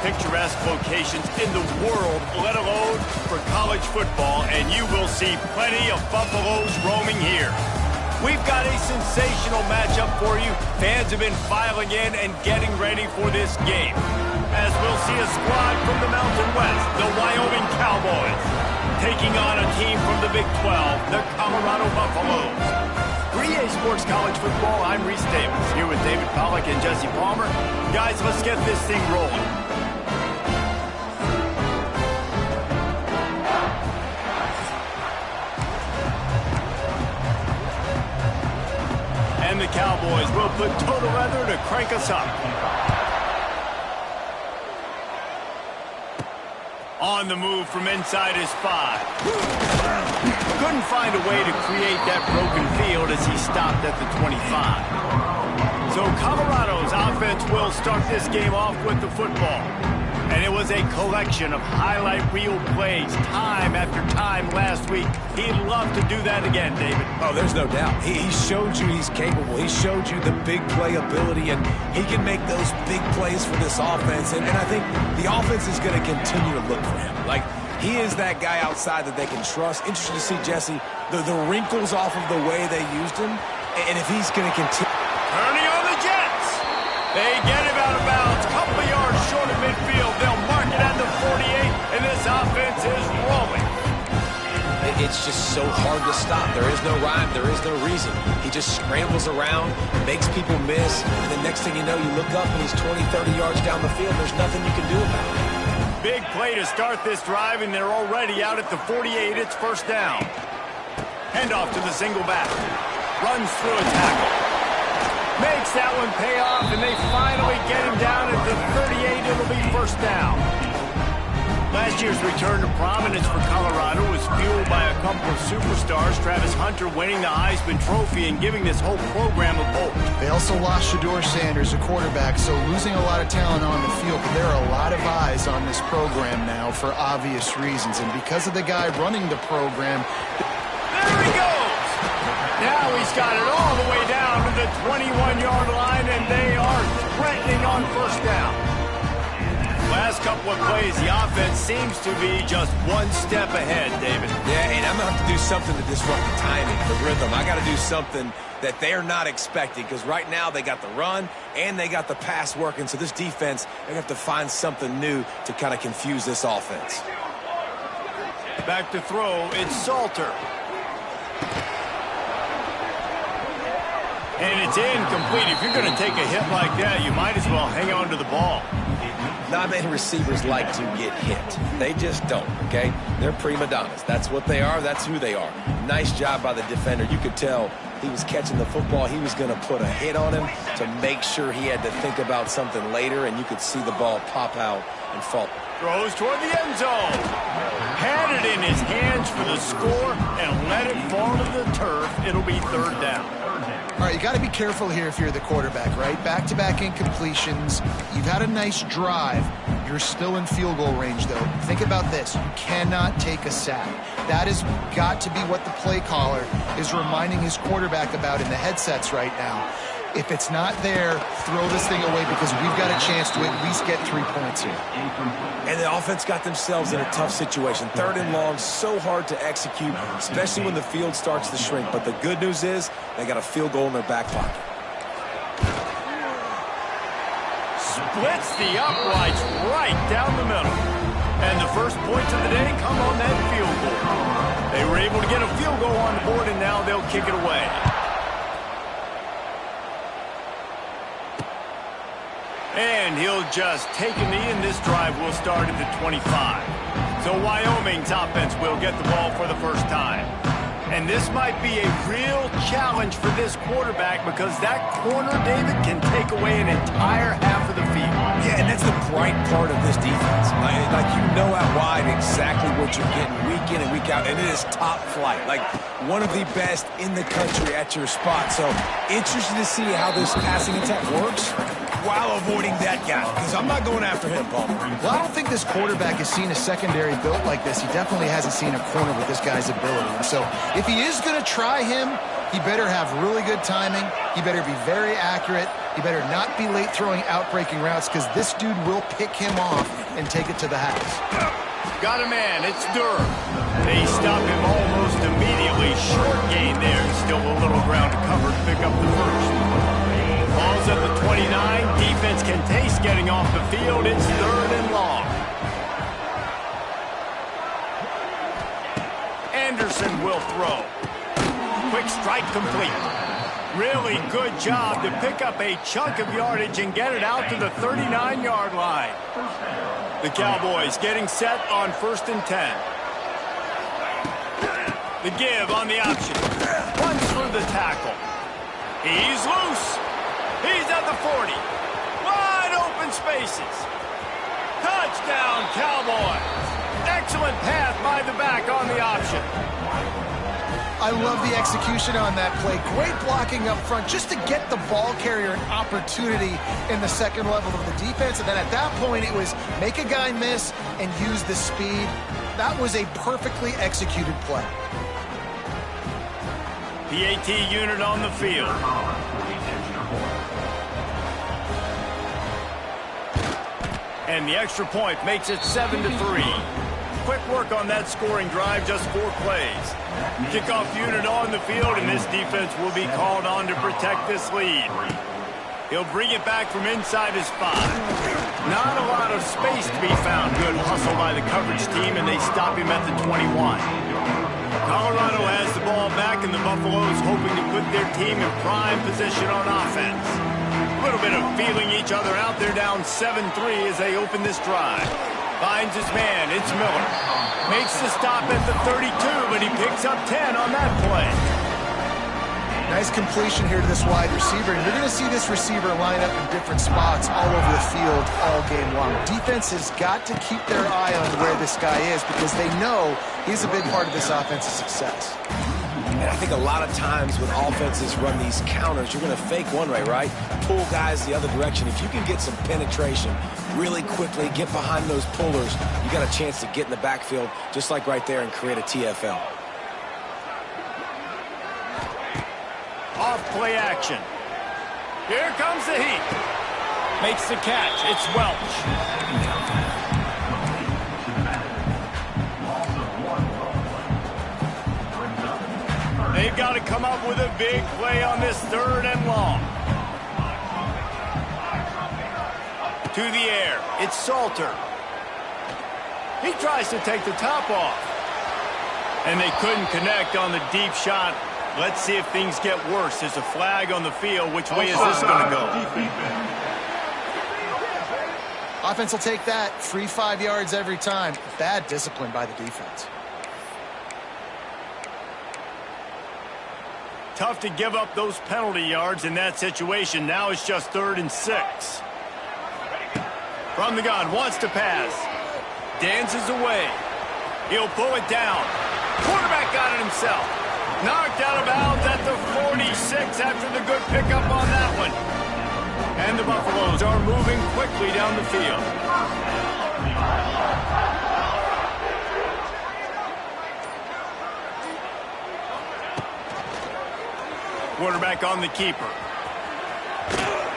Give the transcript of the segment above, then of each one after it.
picturesque locations in the world, let alone for college football, and you will see plenty of Buffaloes roaming here. We've got a sensational matchup for you. Fans have been filing in and getting ready for this game. As we'll see a squad from the Mountain West, the Wyoming Cowboys, taking on a team from the Big 12, the Colorado Buffaloes. For EA Sports College Football, I'm Reese Davis, here with David Pollack and Jesse Palmer. Guys, let's get this thing rolling. And the Cowboys will put total leather to crank us up. On the move from inside his 5. Couldn't find a way to create that broken field as he stopped at the 25. So Colorado's offense will start this game off with the football. And it was a collection of highlight reel plays time after time last week. He'd love to do that again, David. Oh, there's no doubt. He showed you he's capable. He showed you the big play ability, and he can make those big plays for this offense. And I think the offense is going to continue to look for him. Like, he is that guy outside that they can trust. Interesting to see, Jesse, the wrinkles off of the way they used him, and if he's going to continue. Turning on the Jets. They get him out of bounds. Couple of yards short of midfield. They'll mark it at the 48, and this offense is rolling. It's just so hard to stop. There is no rhyme. There is no reason. He just scrambles around, makes people miss, and the next thing you know, you look up and he's 20, 30 yards down the field. There's nothing you can do about it. Big play to start this drive, and they're already out at the 48. It's first down. Handoff to the single back. Runs through a tackle. Makes that one pay off, and they finally get him down at the 38. It'll be first down. Last year's return to prominence for Colorado was fueled by a couple of superstars, Travis Hunter winning the Heisman Trophy and giving this whole program a bolt. They also lost Shedeur Sanders, a quarterback, so losing a lot of talent on the field, but there are a lot of eyes on this program now for obvious reasons, and because of the guy running the program. There he goes! Now he's got it all the way down to the 21-yard line, and they are threatening on first down. Last couple of plays, the offense seems to be just one step ahead, David. Yeah, and I'm going to have to do something to disrupt the timing, the rhythm. I got to do something that they're not expecting, because right now they got the run and they got the pass working. So this defense, they have to find something new to kind of confuse this offense. Back to throw, it's Salter. And it's incomplete. If you're going to take a hit like that, you might as well hang on to the ball. Not many receivers like to get hit. They just don't, okay? They're prima donnas. That's what they are. That's who they are. Nice job by the defender. You could tell he was catching the football. He was going to put a hit on him to make sure he had to think about something later, and you could see the ball pop out and fall. Throws toward the end zone. Had it in his hands for the score and let it fall to the turf. It'll be third down. All right, you got to be careful here if you're the quarterback, right? Back-to-back incompletions. You've had a nice drive. You're still in field goal range, though. Think about this. You cannot take a sack. That has got to be what the play caller is reminding his quarterback about in the headsets right now. If it's not there, throw this thing away, because we've got a chance to at least get 3 points here. And the offense got themselves in a tough situation. Third and long, so hard to execute, especially when the field starts to shrink. But the good news is they got a field goal in their back pocket. Splits the uprights right down the middle. And the first points of the day come on that field goal. They were able to get a field goal on the board, and now they'll kick it away. And he'll just take a knee, and this drive will start at the 25. So Wyoming's offense will get the ball for the first time. And this might be a real challenge for this quarterback, because that corner, David, can take away an entire half of the field. Yeah, and that's the bright part of this defense. Like you know out wide exactly what you're getting week in and week out, and it is top flight. Like one of the best in the country at your spot. So interested to see how this passing attack works while avoiding that guy, because I'm not going after him, Paul. Well, I don't think this quarterback has seen a secondary built like this. He definitely hasn't seen a corner with this guy's ability. And so if he is going to try him, he better have really good timing. He better be very accurate. You better not be late throwing out-breaking routes because this dude will pick him off and take it to the house. Got a man. It's Durham. They stop him almost immediately. Short gain there. Still a little ground to cover to pick up the first. Ball's at the 29. Defense can taste getting off the field. It's 3rd and long. Anderson will throw. Quick strike complete. Really good job to pick up a chunk of yardage and get it out to the 39-yard line. The Cowboys getting set on 1st and 10. The give on the option. Runs through the tackle. He's loose. He's at the 40. Wide open spaces. Touchdown, Cowboys. Excellent pass by the back on the option. I love the execution on that play. Great blocking up front just to get the ball carrier an opportunity in the second level of the defense. And then at that point, it was make a guy miss and use the speed. That was a perfectly executed play. PAT unit on the field. And the extra point makes it 7-3. Quick work on that scoring drive, just 4 plays. Kickoff unit on the field, and this defense will be called on to protect this lead. He'll bring it back from inside his 5. Not a lot of space to be found. Good hustle by the coverage team, and they stop him at the 21. Colorado has the ball back, and the Buffaloes hoping to put their team in prime position on offense. A little bit of feeling each other out. They're down 7-3 as they open this drive. Finds his man. It's Miller. Makes the stop at the 32, but he picks up 10 on that play. Nice completion here to this wide receiver. And you're going to see this receiver line up in different spots all over the field all game long. Defense has got to keep their eye on where this guy is because they know he's a big part of this offense's success. And I think a lot of times when offenses run these counters, you're going to fake one way, right? Pull guys the other direction. If you can get some penetration really quickly, get behind those pullers, you got a chance to get in the backfield just like right there and create a TFL. Off play action. Here comes the heat. Makes the catch. It's Welch. They've got to come up with a big play on this 3rd and long. To the air. It's Salter. He tries to take the top off. And they couldn't connect on the deep shot. Let's see if things get worse. There's a flag on the field. Which way is this going to go? Offense will take that. Free 5 yards every time. Bad discipline by the defense. Tough to give up those penalty yards in that situation. Now it's just 3rd and 6. From the gun, wants to pass. Dances away. He'll pull it down. Quarterback got it himself. Knocked out of bounds at the 46 after the good pickup on that one. And the Buffaloes are moving quickly down the field. Quarterback on the keeper.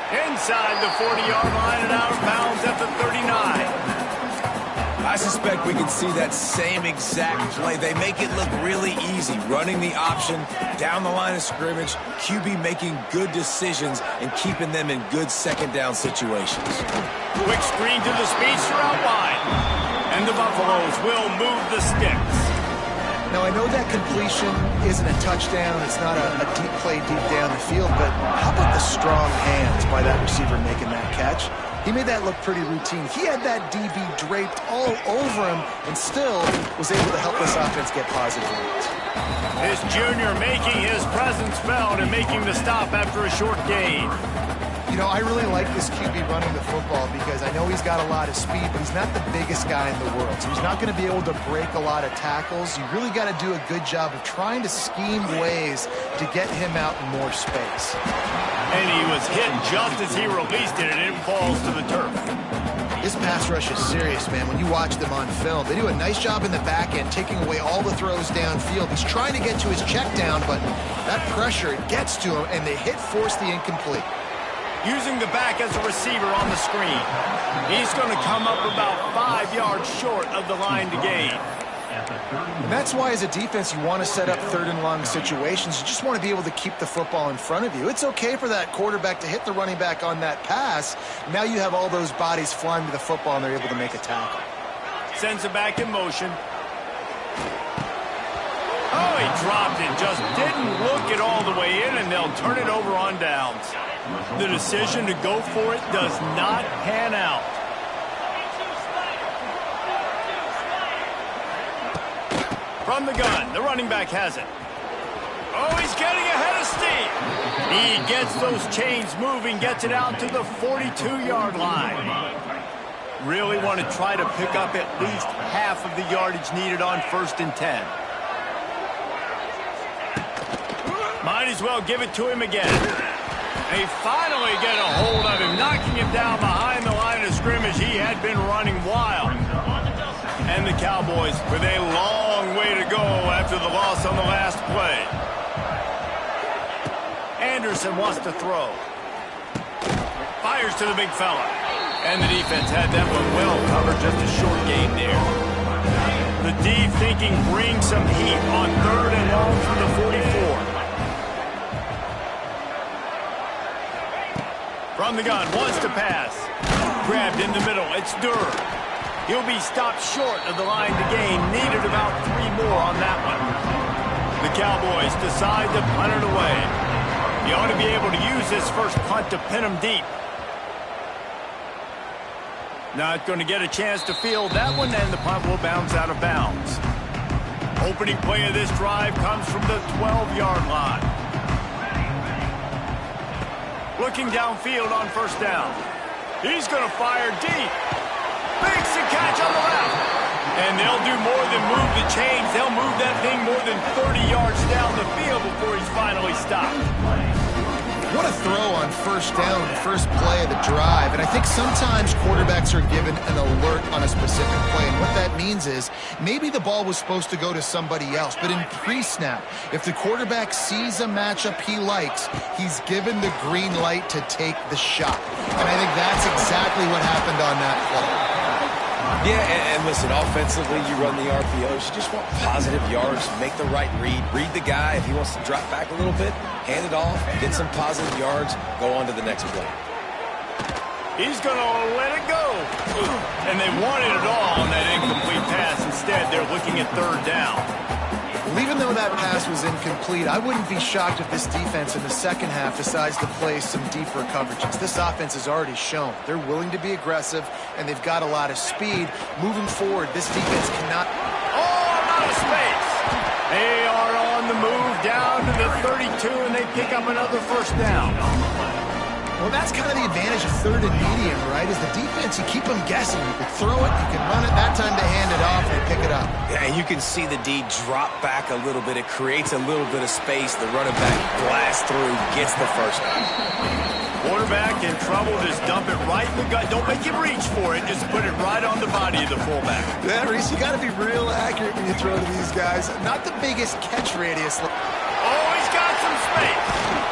Inside the 40-yard line and out of bounds at the 39. I suspect we can see that same exact play. They make it look really easy, running the option down the line of scrimmage, QB making good decisions and keeping them in good second down situations. Quick screen to the speedster out wide. And the Buffaloes will move the sticks. Now, I know that completion isn't a touchdown. It's not a deep play deep down the field, but how about the strong hands by that receiver making that catch? He made that look pretty routine. He had that DB draped all over him and still was able to help this offense get positive yards. This junior making his presence felt and making the stop after a short gain. You know, I really like this QB running the football because I know he's got a lot of speed, but he's not the biggest guy in the world. So he's not going to be able to break a lot of tackles. You really got to do a good job of trying to scheme ways to get him out in more space. And he was hit just as he released it, and it falls to the turf. This pass rush is serious, man. When you watch them on film, they do a nice job in the back end, taking away all the throws downfield. He's trying to get to his check down, but that pressure, it gets to him, and the hit forced the incomplete. using the back as a receiver on the screen. He's going to come up about 5 yards short of the line to gain. And that's why as a defense you want to set up third and long situations. You just want to be able to keep the football in front of you. It's okay for that quarterback to hit the running back on that pass. Now you have all those bodies flying to the football and they're able to make a tackle. Sends it back in motion. Oh, he dropped it. Just didn't look it all the way in, and they'll turn it over on downs. The decision to go for it does not pan out. From the gun, the running back has it. Oh, he's getting ahead of steam. He gets those chains moving, gets it out to the 42-yard line. Really want to try to pick up at least half of the yardage needed on 1st and 10. Might as well give it to him again. They finally get a hold of him, knocking him down behind the line of scrimmage. He had been running wild. And the Cowboys with a long way to go after the loss on the last play. Anderson wants to throw. Fires to the big fella. And the defense had that one well covered, just a short gain there. The D thinking bring some heat on 3rd and long from the 44. From the gun, wants to pass. Grabbed in the middle, it's Durr. He'll be stopped short of the line to gain. Needed about 3 more on that one. The Cowboys decide to punt it away. You ought to be able to use this first punt to pin them deep. Not going to get a chance to field that one, and the punt will bounce out of bounds. Opening play of this drive comes from the 12-yard line. Looking downfield on 1st down. He's going to fire deep. Makes a catch on the left. And they'll do more than move the chains. They'll move that thing more than 30 yards down the field before he's finally stopped. What a throw on 1st down, first play of the drive. And I think sometimes quarterbacks are given an alert on a specific play. And what that means is maybe the ball was supposed to go to somebody else. But in pre-snap, if the quarterback sees a matchup he likes, he's given the green light to take the shot. And I think that's exactly what happened on that play. Yeah, and listen, offensively, you run the RPOs. You just want positive yards, make the right read the guy. If he wants to drop back a little bit, hand it off, get some positive yards, go on to the next play. He's going to let it go. And they wanted it all on that incomplete pass. Instead, they're looking at 3rd down. Well, even though that pass was incomplete, I wouldn't be shocked if this defense in the second half decides to play some deeper coverages. This offense has already shown they're willing to be aggressive, and they've got a lot of speed. Moving forward, this defense cannot... Oh, I'm out of space. They are on the move down to the 32, and they pick up another 1st down. Well, that's kind of the advantage of 3rd and medium, right? Is the defense, you keep them guessing. You can throw it, you can run it. That time they hand it off and they pick it up. Yeah, and you can see the D drop back a little bit. It creates a little bit of space. The running back blasts through, gets the 1st down. Quarterback in trouble, just dump it right in the gut. Don't make him reach for it. Just put it right on the body of the fullback. Yeah, Reese, you got to be real accurate when you throw to these guys. Not the biggest catch radius. Oh, he's got some space.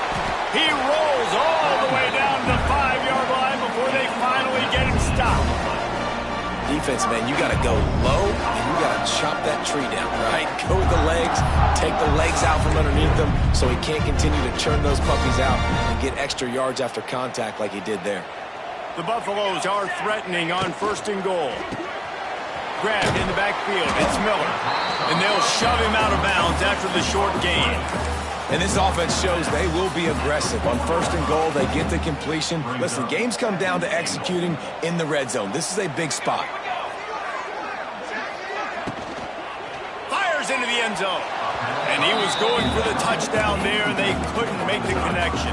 He rolls all the way down to the 5-yard line before they finally get him stopped. Defense, man, you got to go low, and you got to chop that tree down, right? Go with the legs, take the legs out from underneath them so he can't continue to churn those puppies out and get extra yards after contact like he did there. The Buffaloes are threatening on 1st and goal. Grabbed in the backfield, it's Miller. And they'll shove him out of bounds after the short gain. And this offense shows they will be aggressive. On 1st and goal, they get the completion. Listen, games come down to executing in the red zone. This is a big spot. Fires into the end zone. And he was going for the touchdown there, and they couldn't make the connection.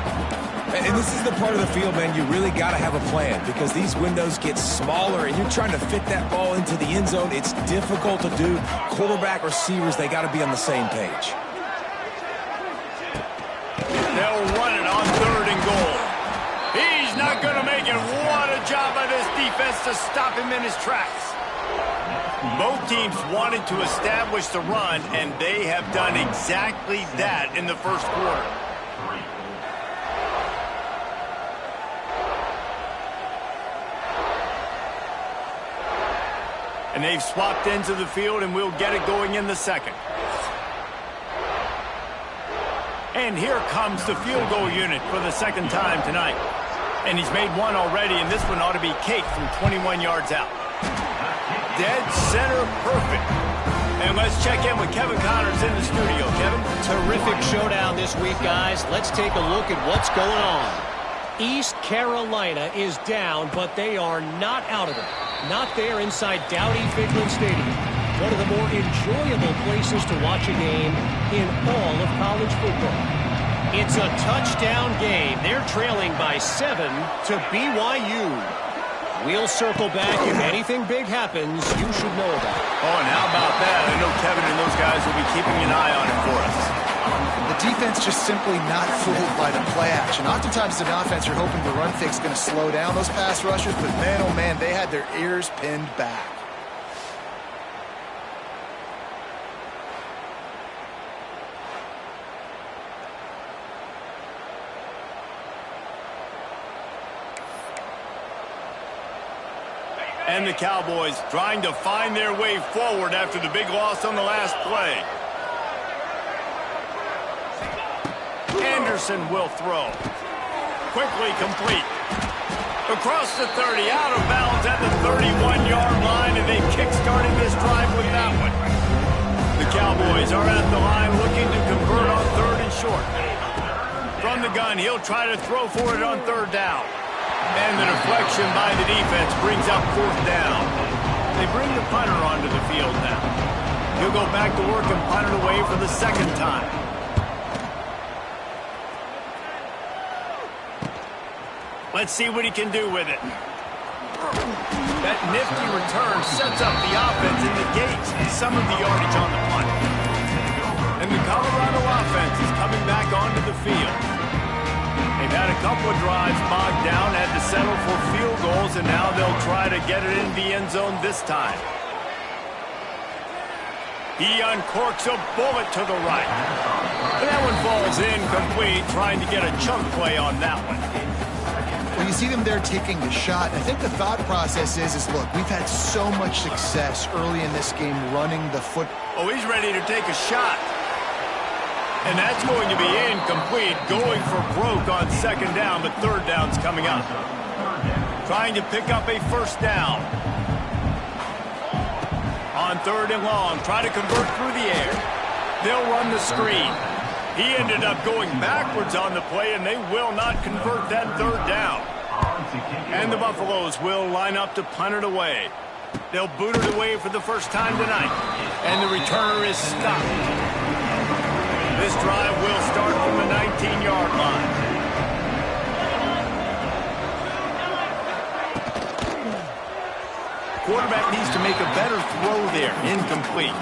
And this is the part of the field, man, you really got to have a plan because these windows get smaller and you're trying to fit that ball into the end zone. It's difficult to do. Quarterback, receivers, they got to be on the same page. They'll run it on 3rd and goal. He's not going to make it. What a job by this defense to stop him in his tracks. Both teams wanted to establish the run, and they have done exactly that in the 1st quarter. And they've swapped ends of the field, and we'll get it going in the second. And here comes the field goal unit for the second time tonight. And he's made one already, and this one ought to be cake from 21 yards out. Dead center perfect. And let's check in with Kevin Connors in the studio. Kevin? Terrific showdown this week, guys. Let's take a look at what's going on. East Carolina is down, but they are not out of it. Not there inside Dowdy-Ficklen Stadium. One of the more enjoyable places to watch a game in all of college football. It's a touchdown game. They're trailing by 7 to BYU. We'll circle back. If anything big happens, you should know about it. Oh, and how about that? I know Kevin and those guys will be keeping an eye on it for us. The defense just simply not fooled by the play action. Oftentimes, as an offense, you're hoping the run fix is going to slow down those pass rushers, but man, oh man, they had their ears pinned back. And the Cowboys trying to find their way forward after the big loss on the last play. Anderson will throw. Quickly complete. Across the 30, out of bounds at the 31-yard line, and they kick-started this drive with that one. The Cowboys are at the line looking to convert on 3rd and short. From the gun, he'll try to throw for it on 3rd down. And the deflection by the defense brings up 4th down. They bring the punter onto the field now. He'll go back to work and punt it away for the 2nd time. Let's see what he can do with it. That nifty return sets up the offense and negates some of the yardage on the punt. And the Colorado offense is coming back onto the field. They've had a couple of drives bogged down, had to settle for field goals, and now they'll try to get it in the end zone this time. He uncorks a bullet to the right. And that one falls incomplete, trying to get a chunk play on that one. Well, you see them there taking the shot. I think the thought process is look, we've had so much success early in this game running the foot. Oh, he's ready to take a shot. And that's going to be incomplete, going for broke on 2nd down, but 3rd down's coming up. Trying to pick up a 1st down. On 3rd and long, try to convert through the air. They'll run the screen. He ended up going backwards on the play, and they will not convert that 3rd down. And the Buffaloes will line up to punt it away. They'll boot it away for the first time tonight. And the returner is stopped. This drive will start from the 19-yard line. Quarterback needs to make a better throw there. Incomplete.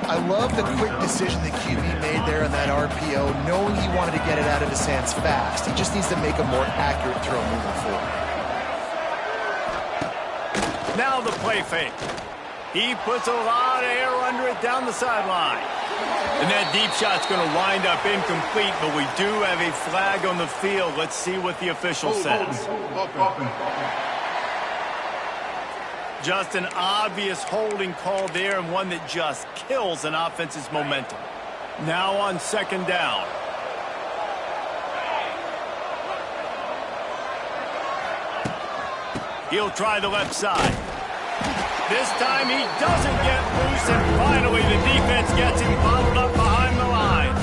I love the quick decision that QB made there on that RPO, knowing he wanted to get it out of his hands fast. He just needs to make a more accurate throw moving forward. Now the play fake. He puts a lot of air under it down the sideline. And that deep shot's going to wind up incomplete, but we do have a flag on the field. Let's see what the official says. Just an obvious holding call there, and one that just kills an offense's momentum. Now on 2nd down. He'll try the left side. This time he doesn't get loose, and finally the defense gets him bottled up behind the line.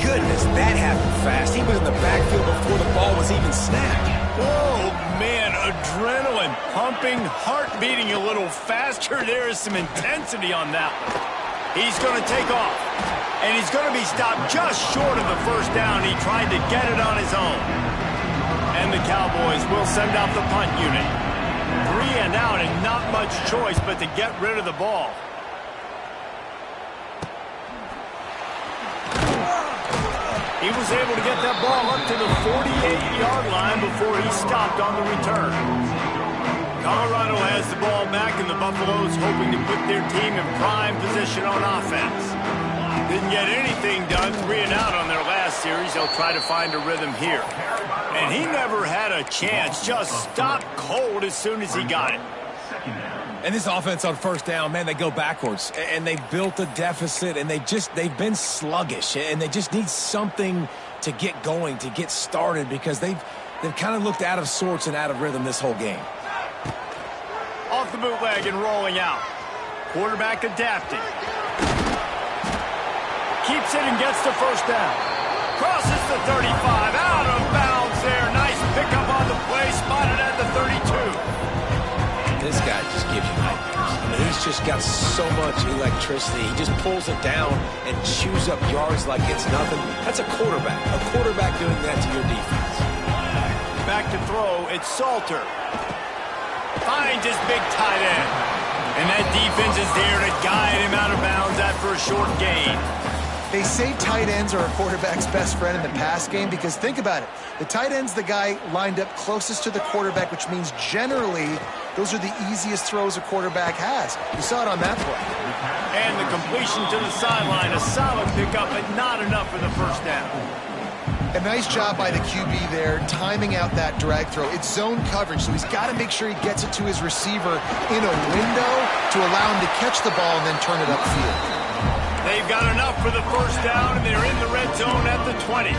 Goodness, that happened fast. He was in the backfield before the ball was even snapped. Oh, man, adrenaline pumping, heart beating a little faster. There is some intensity on that one. He's going to take off, and he's going to be stopped just short of the 1st down. He tried to get it on his own. And the Cowboys will send out the punt unit. 3 and out, and not much choice but to get rid of the ball. He was able to get that ball up to the 48-yard line before he stopped on the return. Colorado has the ball back, and the Buffaloes hoping to put their team in prime position on offense. Didn't get anything done, 3 and out on their last series. They'll try to find a rhythm here. And he never had a chance, just stopped cold as soon as he got it. And this offense on first down, man, they go backwards. And they built a deficit, and they've been sluggish. And they just need something to get going, to get started, because they've kind of looked out of sorts and out of rhythm this whole game. Off the bootleg and rolling out. Quarterback adapting. Keeps it and gets the first down. Crosses the 35. Out of bounds there. Nice pickup on the play. Spotted at the 32. This guy just gives you nightmares. I mean, he's just got so much electricity. He just pulls it down and chews up yards like it's nothing. That's a quarterback. A quarterback doing that to your defense. Back to throw. It's Salter. Finds his big tight end. And that defense is there to guide him out of bounds after a short gain. They say tight ends are a quarterback's best friend in the pass game because think about it. The tight end's the guy lined up closest to the quarterback, which means generally those are the easiest throws a quarterback has. You saw it on that play. And the completion to the sideline, a solid pickup, but not enough for the first down. A nice job by the QB there, timing out that drag throw. It's zone coverage, so he's got to make sure he gets it to his receiver in a window to allow him to catch the ball and then turn it upfield. They've got enough for the first down, and they're in the red zone at the 20.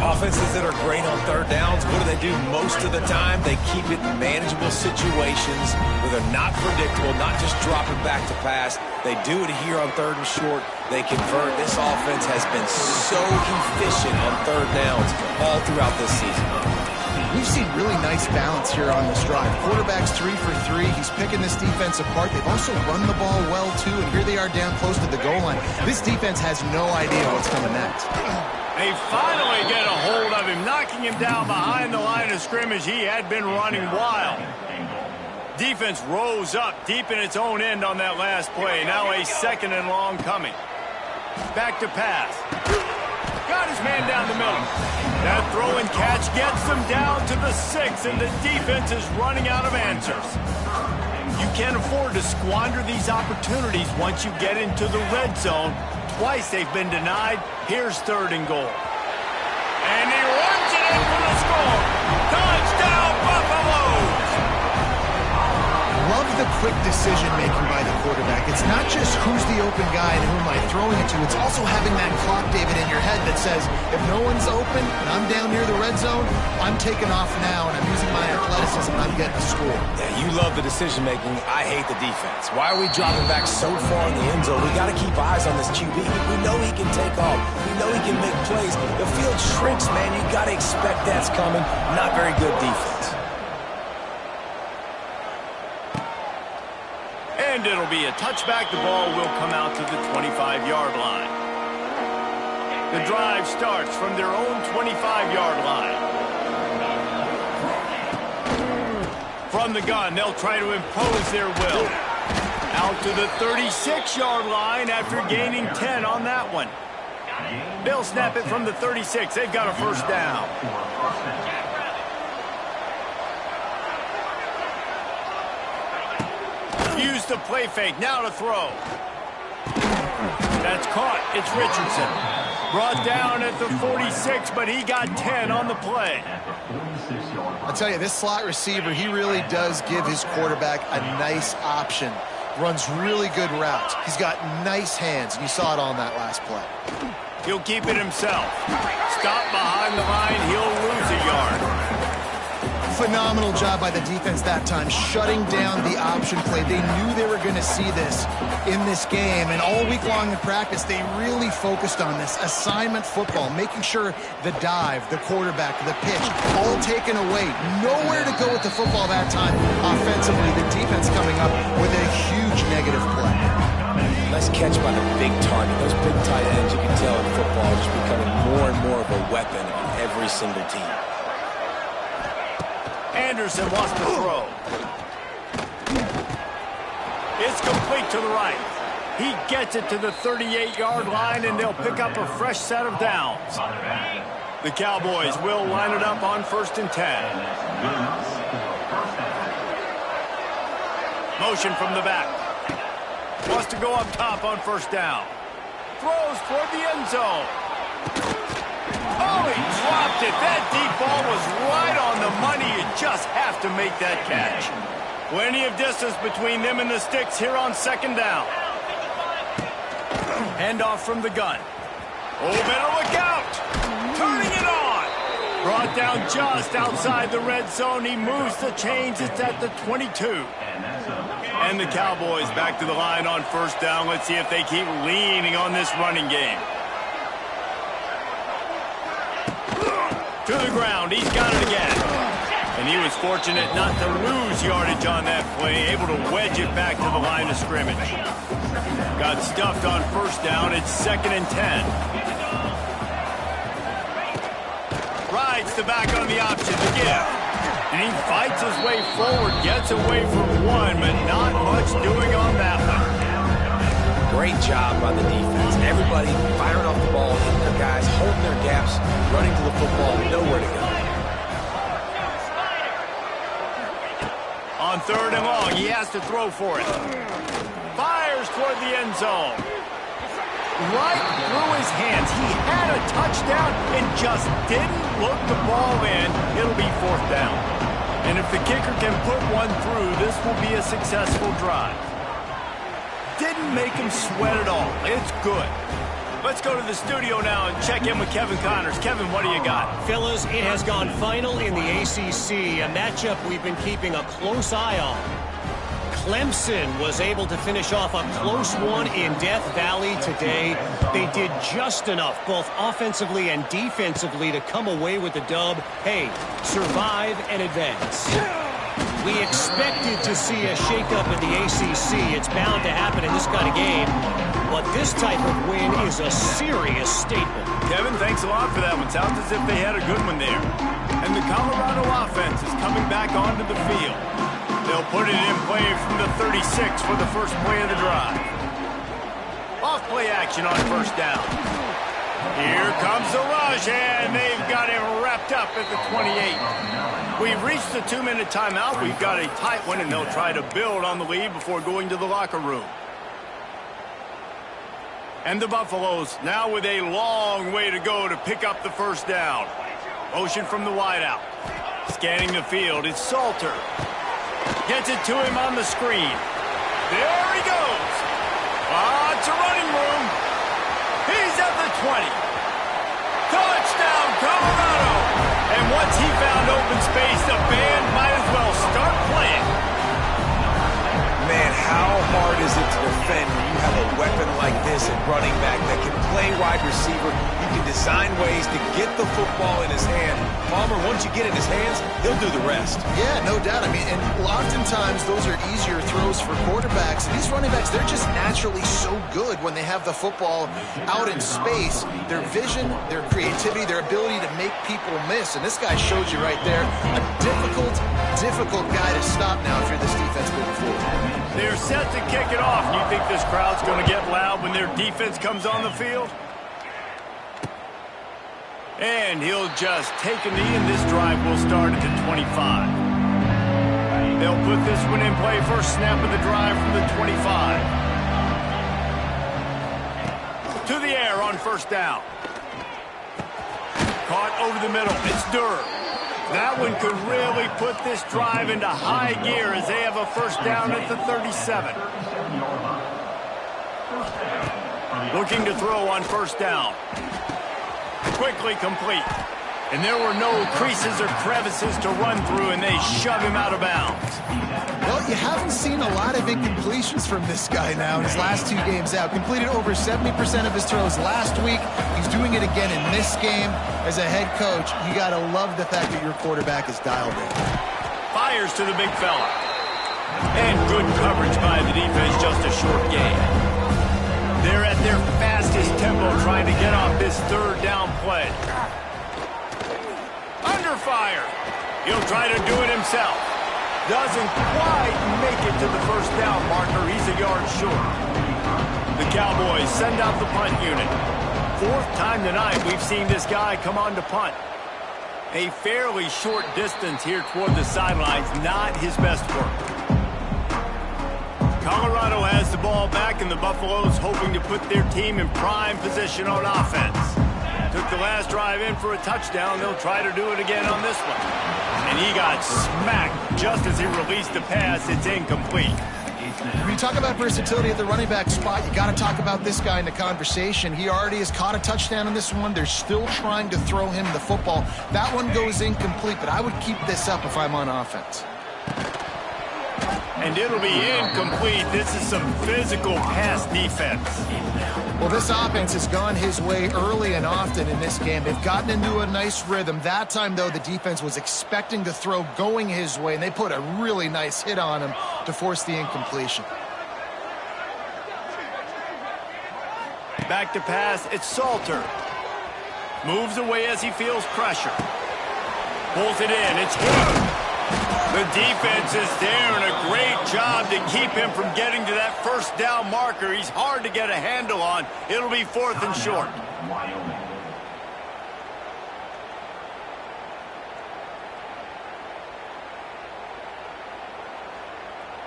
Offenses that are great on third downs, what do? Most of the time, they keep it in manageable situations where they're not predictable, not just dropping back to pass. They do it here on third and short. They convert. This offense has been so efficient on third downs all throughout this season. We've seen really nice balance here on this drive. Quarterback's 3 for 3. He's picking this defense apart. They've also run the ball well, too, and here they are down close to the goal line. This defense has no idea what's coming next. They finally get a hold of him, knocking him down behind the line of scrimmage. He had been running wild. Defense rose up deep in its own end on that last play. Now a second and long coming. Back to pass. Got his man down the middle. That throw and catch gets them down to the 6, and the defense is running out of answers. You can't afford to squander these opportunities once you get into the red zone. Twice they've been denied. Here's third and goal. And he runs it in for the score. Touchdown, Buffaloes! Love the quick decision-making by the quarterback. It's not just who's the open guy and who am I throwing it to. It's also having that clock, David, in your head that says, if no one's open and I'm down near the red zone, I'm taking off now and I'm using my athleticism and I'm getting a score. Yeah, you love the decision-making. I hate the defense. Why are we dropping back so far in the end zone? We got to keep eyes on this QB. We know he can take off. We know he can make plays. The field shrinks, man. You got to expect that's coming. Not very good defense. And it'll be a touchback. The ball will come out to the 25-yard line. The drive starts from their own 25-yard line. From the gun, they'll try to impose their will. Out to the 36-yard line after gaining 10 on that one. They'll snap it from the 36. They've got a first down. Use the play fake. Now to throw. That's caught. It's Richardson. Brought down at the 46, but he got 10 on the play. I'll tell you, this slot receiver, he really does give his quarterback a nice option. Runs really good routes. He's got nice hands, and you saw it on that last play. He'll keep it himself. Stop behind the line. He'll lose a yard. Phenomenal job by the defense that time, shutting down the option play. They knew they were going to see this in this game, and all week long in practice, they really focused on this assignment football, making sure the dive, the quarterback, the pitch, all taken away. Nowhere to go with the football that time offensively. The defense coming up with a huge negative play. Nice catch by the big target. Those big tight ends, you can tell in football, are just becoming more and more of a weapon on every single team. Anderson wants to throw. It's complete to the right. He gets it to the 38-yard line, and they'll pick up a fresh set of downs. The Cowboys will line it up on 1st and 10. Motion from the back. Wants to go up top on 1st down. Throws toward the end zone. Oh, he dropped it. That deep ball was right on the money. You just have to make that catch. Plenty of distance between them and the sticks here on second down. Handoff from the gun. Oh, better look out. Turning it on. Brought down just outside the red zone. He moves the chains. It's at the 22. And the Cowboys back to the line on first down. Let's see if they keep leaning on this running game. To the ground. He's got it again. And he was fortunate not to lose yardage on that play. Able to wedge it back to the line of scrimmage. Got stuffed on first down. It's 2nd and 10. Rides the back on the option to give. And he fights his way forward. Gets away from one, but not much doing on that one. Great job by the defense. Everybody firing off the ball, hitting their guys, holding their gaps, running to the football, nowhere to go. On 3rd and long, he has to throw for it. Fires toward the end zone. Right through his hands. He had a touchdown and just didn't look the ball in. It'll be 4th down. And if the kicker can put one through, this will be a successful drive. Didn't make him sweat at all. It's good. Let's go to the studio now and check in with Kevin Connors. Kevin, what do you got? Fellas, it has gone final in the ACC, a matchup we've been keeping a close eye on. Clemson was able to finish off a close one in Death Valley today. They did just enough, both offensively and defensively, to come away with the dub. Hey, survive and advance. We expected to see a shakeup in the ACC. It's bound to happen in this kind of game. But this type of win is a serious statement. Kevin, thanks a lot for that one. Sounds as if they had a good one there. And the Colorado offense is coming back onto the field. They'll put it in play from the 36 for the first play of the drive. Off play action on first down. Here comes the rush, and they've got him wrapped up at the 28. We've reached the 2-minute timeout. We've got a tight one, and they'll try to build on the lead before going to the locker room. And the Buffaloes now with a long way to go to pick up the first down. Motion from the wideout. Scanning the field, it's Salter. Gets it to him on the screen. There he goes. Lots of running room. He's at the 20. Touchdown, Colorado. And once he found open space, the band might as well start playing. Man, how hard is it to defend when you have a weapon like this at running back that can play wide receiver? You can design ways to get the football in his hand. Palmer, once you get it in his hands, he'll do the rest. Yeah, no doubt. I mean, and oftentimes those are easier throws for quarterbacks. These running backs, they're just naturally so good when they have the football out in space. Their vision, their creativity, their ability to make people miss. And this guy showed you right there, a difficult guy to stop now if you're this defense moving forward. They're set to kick it off. You think this crowd's going to get loud when their defense comes on the field? And he'll just take a knee, and this drive will start at the 25. They'll put this one in play. First snap of the drive from the 25. To the air on first down. Caught over the middle. It's Durr. That one could really put this drive into high gear as they have a first down at the 37. Looking to throw on first down. Quickly complete. And there were no creases or crevices to run through, and they shove him out of bounds. Well, you haven't seen a lot of incompletions from this guy now in his last 2 games out. Completed over 70% of his throws last week. He's doing it again in this game. As a head coach, you got to love the fact that your quarterback is dialed in. Fires to the big fella. And good coverage by the defense, just a short gain. They're at their fastest tempo trying to get off this 3rd down play. Under fire. He'll try to do it himself. Doesn't quite make it to the first down marker. He's a yard short. The Cowboys send out the punt unit. 4th time tonight we've seen this guy come on to punt. A fairly short distance here toward the sidelines. Not his best work. Colorado has the ball back, and the Buffaloes hoping to put their team in prime position on offense. Took the last drive in for a touchdown. They'll try to do it again on this one. And he got smacked just as he released the pass. It's incomplete. When you talk about versatility at the running back spot, you got to talk about this guy in the conversation. He already has caught a touchdown on this one. They're still trying to throw him the football. That one goes incomplete, but I would keep this up if I'm on offense. And it'll be incomplete. This is some physical pass defense. Well, this offense has gone his way early and often in this game. They've gotten into a nice rhythm. That time, though, the defense was expecting to throw going his way, and they put a really nice hit on him to force the incompletion. Back to pass, it's Salter. Moves away as he feels pressure. Pulls it in, it's good. The defense is there, and a great job to keep him from getting to that first down marker. He's hard to get a handle on. It'll be 4th and short. Wyoming.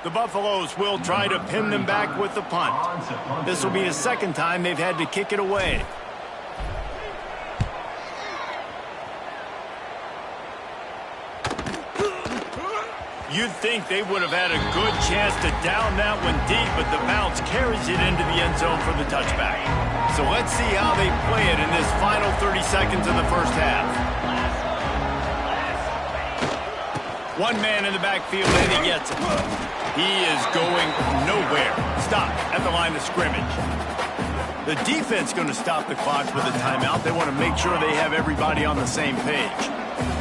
The Buffaloes will try to pin them back with the punt. This will be the second time they've had to kick it away. You'd think they would have had a good chance to down that one deep, but the bounce carries it into the end zone for the touchback. So let's see how they play it in this final 30 seconds of the first half. One man in the backfield, and he gets it. He is going nowhere. Stop at the line of scrimmage. The defense going to stop the clock with a timeout. They want to make sure they have everybody on the same page.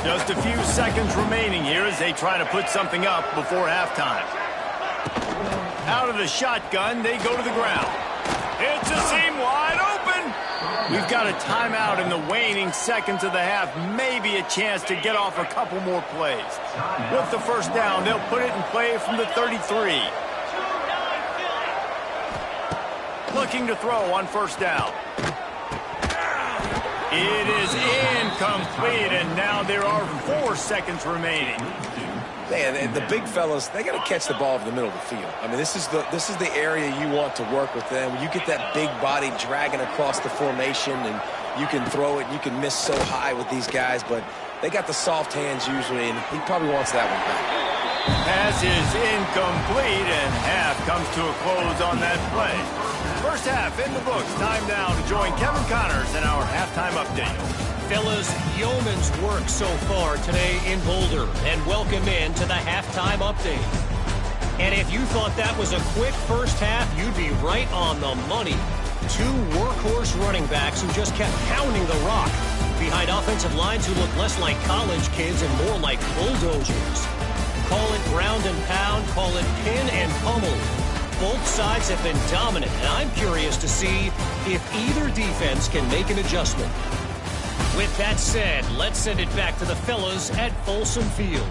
Just a few seconds remaining here as they try to put something up before halftime. Out of the shotgun, they go to the ground. It's a seam wide open. We've got a timeout in the waning seconds of the half. Maybe a chance to get off a couple more plays. With the first down, they'll put it in play from the 33. Looking to throw on first down. It is incomplete, and now there are 4 seconds remaining. Man, the big fellas, they got to catch the ball in the middle of the field. I mean, this is the area you want to work with them. When you get that big body dragging across the formation, and you can throw it, you can miss so high with these guys, but they got the soft hands usually, and he probably wants that one back. Pass is incomplete, and half comes to a close on that play. First half in the books. Time now to join Kevin Connors in our halftime update. Fellas, yeoman's work so far today in Boulder, and welcome in to the halftime update. And if you thought that was a quick first half, you'd be right on the money. 2 workhorse running backs who just kept pounding the rock behind offensive lines who look less like college kids and more like bulldozers. Call it ground and pound, call it pin and pummel. Both sides have been dominant, and I'm curious to see if either defense can make an adjustment. With that said, let's send it back to the fellas at Folsom Field.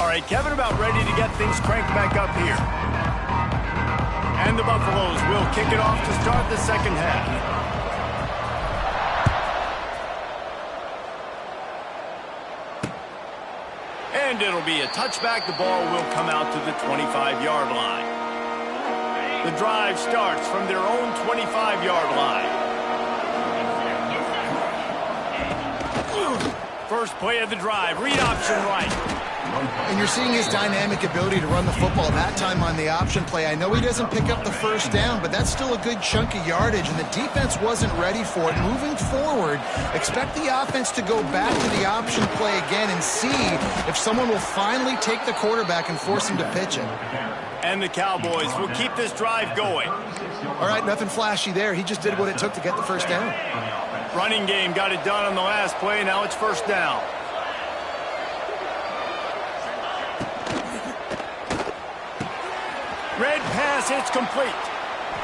All right, Kevin, about ready to get things cranked back up here. And the Buffaloes will kick it off to start the second half. And it'll be a touchback. The ball will come out to the 25-yard line. The drive starts from their own 25-yard line. First play of the drive, read option right. And you're seeing his dynamic ability to run the football that time on the option play. I know he doesn't pick up the first down, but that's still a good chunk of yardage, and the defense wasn't ready for it. Moving forward, expect the offense to go back to the option play again and see if someone will finally take the quarterback and force him to pitch it. And the Cowboys will keep this drive going. All right, nothing flashy there. He just did what it took to get the first down. Running game got it done on the last play. Now it's first down. Red pass, it's complete.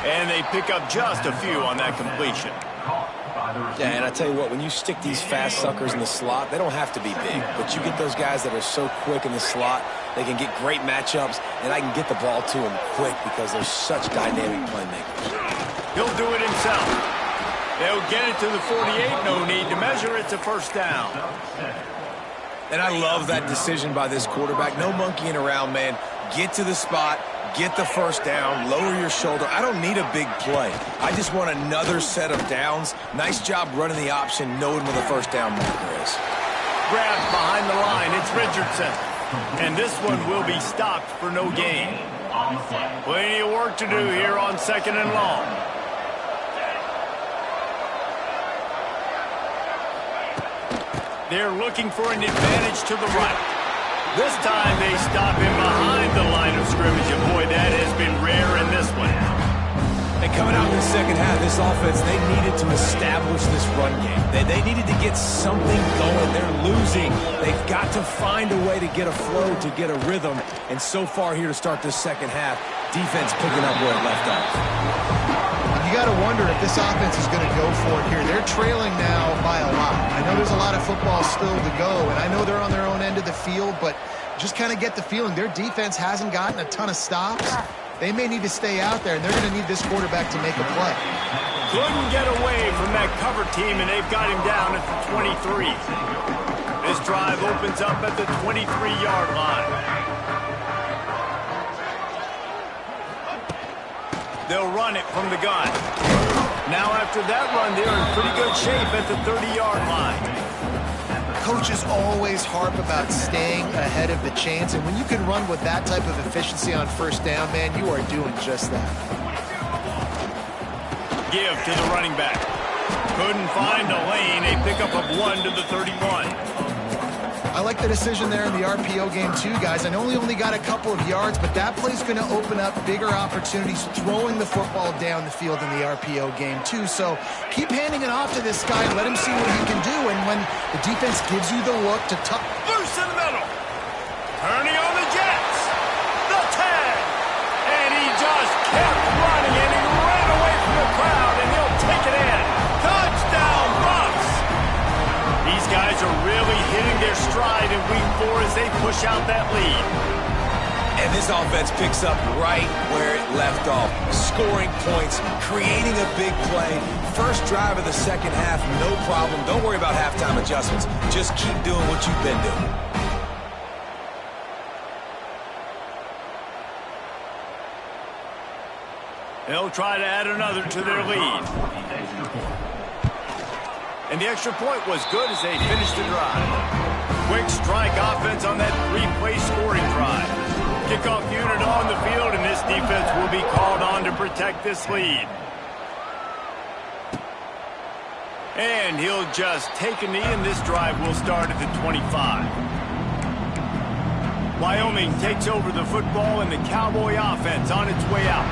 And they pick up just a few on that completion. Yeah, and I tell you what, when you stick these fast suckers in the slot, they don't have to be big. But you get those guys that are so quick in the slot, they can get great matchups, and I can get the ball to them quick because they're such dynamic playmakers. He'll do it himself. They'll get it to the 48. No need to measure. It's a first down. And I love that decision by this quarterback. No monkeying around, man. Get to the spot, get the first down, lower your shoulder. I don't need a big play. I just want another set of downs. Nice job running the option, knowing where the first down marker is. Grabbed behind the line. It's Richardson. And this one will be stopped for no gain. Plenty of work to do here on 2nd and long. They're looking for an advantage to the right. This time they stop him behind the line of scrimmage. And boy, that has been rare in this one. And coming out in the second half, this offense, they needed to establish this run game. They needed to get something going. They're losing. They've got to find a way to get a flow, to get a rhythm. And so far here to start this second half, defense picking up where it left off. You got to wonder if this offense is going to go for it here. They're trailing now by a lot. I know there's a lot of football still to go, and I know they're on their own end of the field, but just kind of get the feeling their defense hasn't gotten a ton of stops. They may need to stay out there, and they're going to need this quarterback to make a play. Couldn't get away from that cover team, and they've got him down at the 23. This drive opens up at the 23-yard line. They'll run it from the gun. Now after that run, they're in pretty good shape at the 30-yard line. Coaches always harp about staying ahead of the chains, and when you can run with that type of efficiency on first down, man, you are doing just that. Give to the running back. Couldn't find a lane. A pickup of 1 to the 31. I like the decision there in the RPO game too, guys. I know he only got a couple of yards, but that play's going to open up bigger opportunities throwing the football down the field in the RPO game too. So keep handing it off to this guy and let him see what he can do. And when the defense gives you the look to tuck loose in the middle. Turning on the Jets. The 10. And he just kept running, and he ran away from the crowd, and he'll take it in. Touchdown, Bucks. These guys are really hitting their stride in week 4 as they push out that lead. And this offense picks up right where it left off. Scoring points, creating a big play. First drive of the second half, no problem. Don't worry about halftime adjustments. Just keep doing what you've been doing. They'll try to add another to their lead. And the extra point was good as they finished the drive. Quick strike offense on that 3-play scoring drive. Kickoff unit on the field, and this defense will be called on to protect this lead. And he'll just take a knee, and this drive will start at the 25. Wyoming takes over the football, and the Cowboy offense on its way out.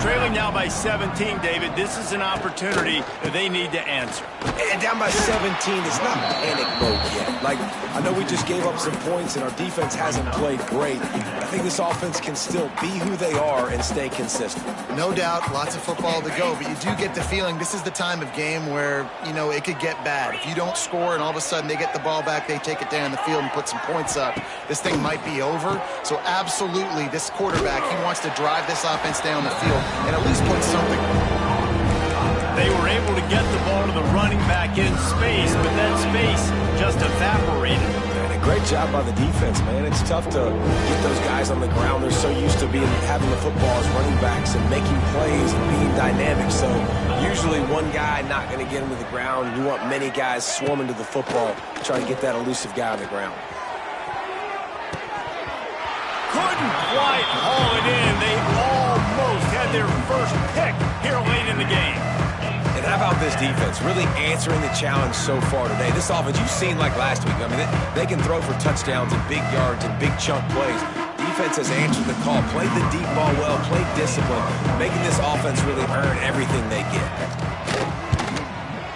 Trailing now by 17, David. This is an opportunity that they need to answer. And down by 17, it's not panic mode yet. Like, I know we just gave up some points and our defense hasn't played great. I think this offense can still be who they are and stay consistent. No doubt, lots of football to go, but you do get the feeling this is the time of game where, you know, it could get bad. If you don't score and all of a sudden they get the ball back, they take it down the field and put some points up, this thing might be over. So absolutely, this quarterback, he wants to drive this offense down the field and at least put something. They were able to get the ball to the running back in space, but that space just evaporated. And a great job by the defense, man. It's tough to get those guys on the ground. They're so used to having the football as running backs and making plays and being dynamic. So usually one guy not going to get him to the ground. You want many guys swarming to the football to try to get that elusive guy on the ground. Couldn't quite haul it in. They almost had their first pick here late in the game. And how about this defense? Really answering the challenge so far today. This offense, you've seen like last week. I mean, they can throw for touchdowns and big yards and big chunk plays. Defense has answered the call, played the deep ball well, played discipline, making this offense really earn everything they get.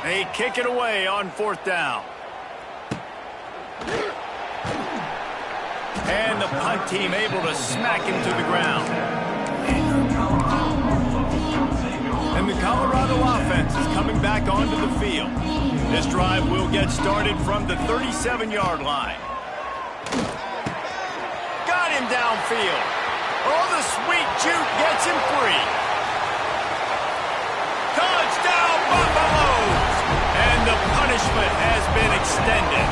They kick it away on 4th down. And the punt team able to smack him to the ground. And the Colorado offense is coming back onto the field. This drive will get started from the 37-yard line. Got him downfield. Oh, the sweet juke gets him free. Touchdown, Buffaloes! And the punishment has been extended.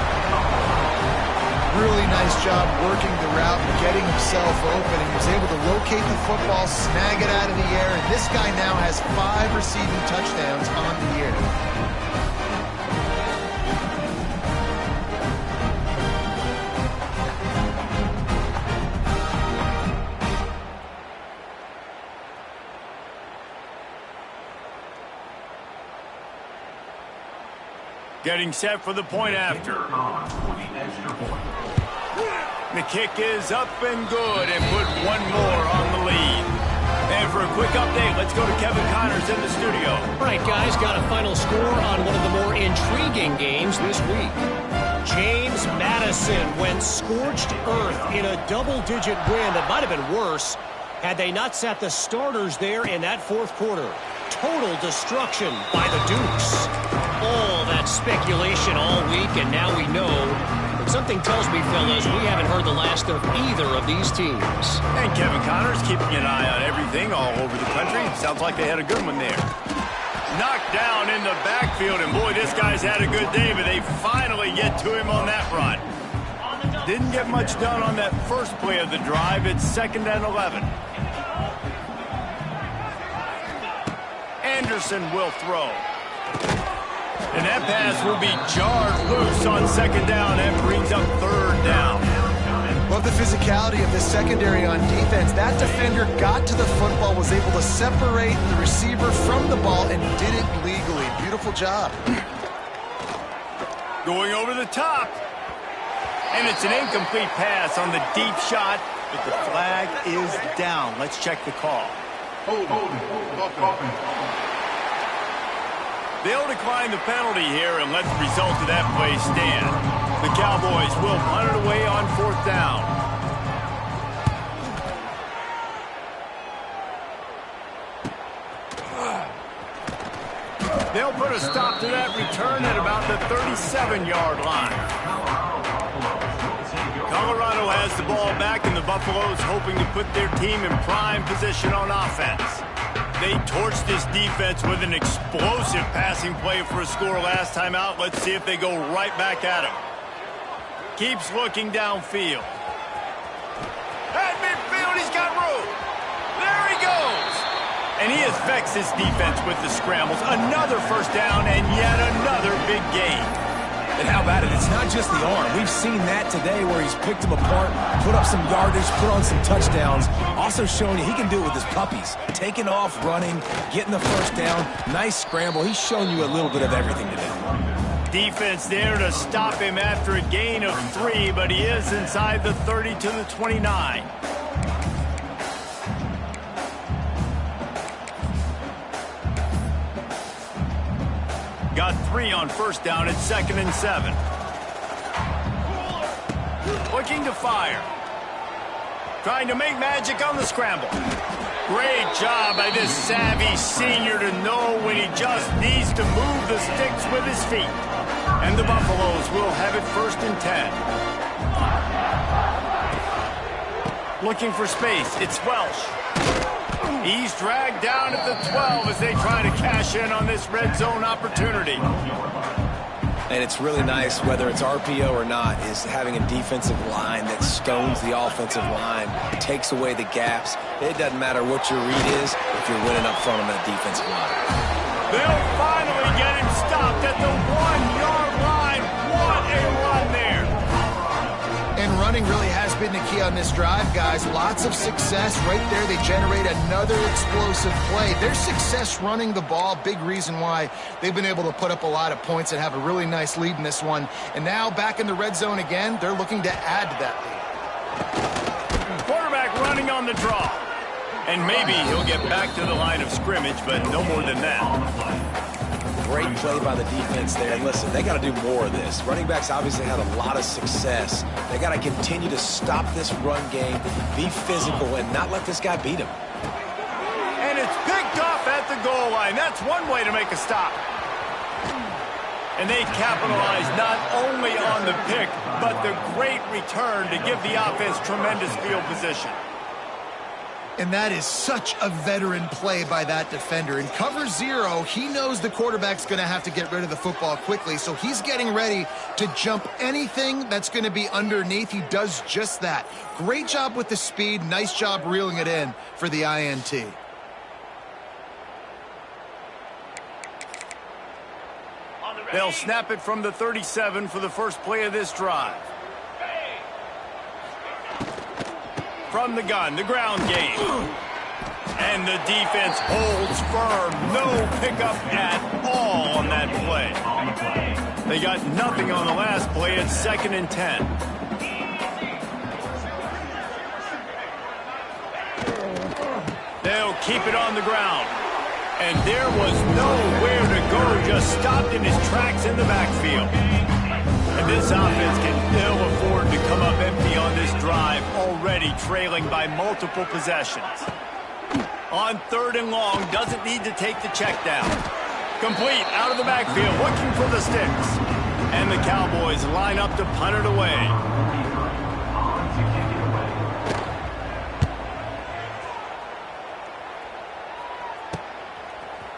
nice job working the route and getting himself open, and he was able to locate the football, snag it out of the air, and this guy now has 5 receiving touchdowns on the year. Getting set for the point after. The kick is up and good and put one more on the lead. And for a quick update, let's go to Kevin Connors in the studio. All right, guys, got a final score on one of the more intriguing games this week. James Madison went scorched earth in a double-digit win that might have been worse had they not sat the starters there in that fourth quarter. Total destruction by the Dukes. All that speculation all week, and now we know. But something tells me, fellas, we haven't heard the last of either of these teams. And Kevin Connors keeping an eye on everything all over the country. Sounds like they had a good one there. Knocked down in the backfield, and boy, this guy's had a good day, but they finally get to him on that run. Didn't get much done on that first play of the drive. It's 2nd and 11. Anderson will throw. And that pass will be jarred loose on 2nd down and brings up 3rd down. Love the physicality of the secondary on defense. That defender got to the football, was able to separate the receiver from the ball, and did it legally. Beautiful job. Going over the top. And it's an incomplete pass on the deep shot, but the flag is down. Let's check the call. They'll decline the penalty here and let the result of that play stand. The Cowboys will punt it away on 4th down. They'll put a stop to that return at about the 37-yard line. Colorado has the ball back, and the Buffaloes hoping to put their team in prime position on offense. They torched this defense with an explosive passing play for a score last time out. Let's see if they go right back at him. Keeps looking downfield. At midfield, he's got room. There he goes. And he has vexed his defense with the scrambles. Another 1st down and yet another big gain. And how about it? It's not just the arm. We've seen that today where he's picked them apart, put up some yardage, put on some touchdowns. Also showing you he can do it with his puppies. Taking off, running, getting the 1st down. Nice scramble. He's shown you a little bit of everything today. Defense there to stop him after a gain of 3, but he is inside the 30 to the 29. Got 3 on 1st down at 2nd and 7. Looking to fire. Trying to make magic on the scramble. Great job by this savvy senior to know when he just needs to move the sticks with his feet. And the Buffaloes will have it 1st and 10. Looking for space. It's Welsh. He's dragged down at the 12 as they try to cash in on this red zone opportunity. And it's really nice, whether it's RPO or not, is having a defensive line that stones the offensive line, takes away the gaps. It doesn't matter what your read is if you're winning up front on that defensive line. They'll finally get him stopped at the 1-yard line. What a run there. And running really has been the key on this drive, guys. Lots of success right there. They generate another explosive play. Their success running the ball, big reason why they've been able to put up a lot of points and have a really nice lead in this one. And now back in the red zone again, they're looking to add to that lead. Quarterback running on the draw. And maybe he'll get back to the line of scrimmage, but no more than that. Great play by the defense there. And listen, they got to do more of this. Running backs obviously had a lot of success. They got to continue to stop this run game, be physical, and not let this guy beat him. And it's picked off at the goal line. That's one way to make a stop. And they capitalize not only on the pick, but the great return to give the offense tremendous field position. And that is such a veteran play by that defender. In cover 0, he knows the quarterback's going to have to get rid of the football quickly, so he's getting ready to jump anything that's going to be underneath. He does just that. Great job with the speed. Nice job reeling it in for the INT. They'll snap it from the 37 for the first play of this drive. From the gun, the ground game. And the defense holds firm. No pickup at all on that play. They got nothing on the last play. It's 2nd and 10. They'll keep it on the ground. And there was nowhere to go. Just stopped in his tracks in the backfield. And this offense can ill afford to come up empty on this drive, already trailing by multiple possessions. On 3rd and long, doesn't need to take the check down. Complete, out of the backfield, looking for the sticks. And the Cowboys line up to punt it away.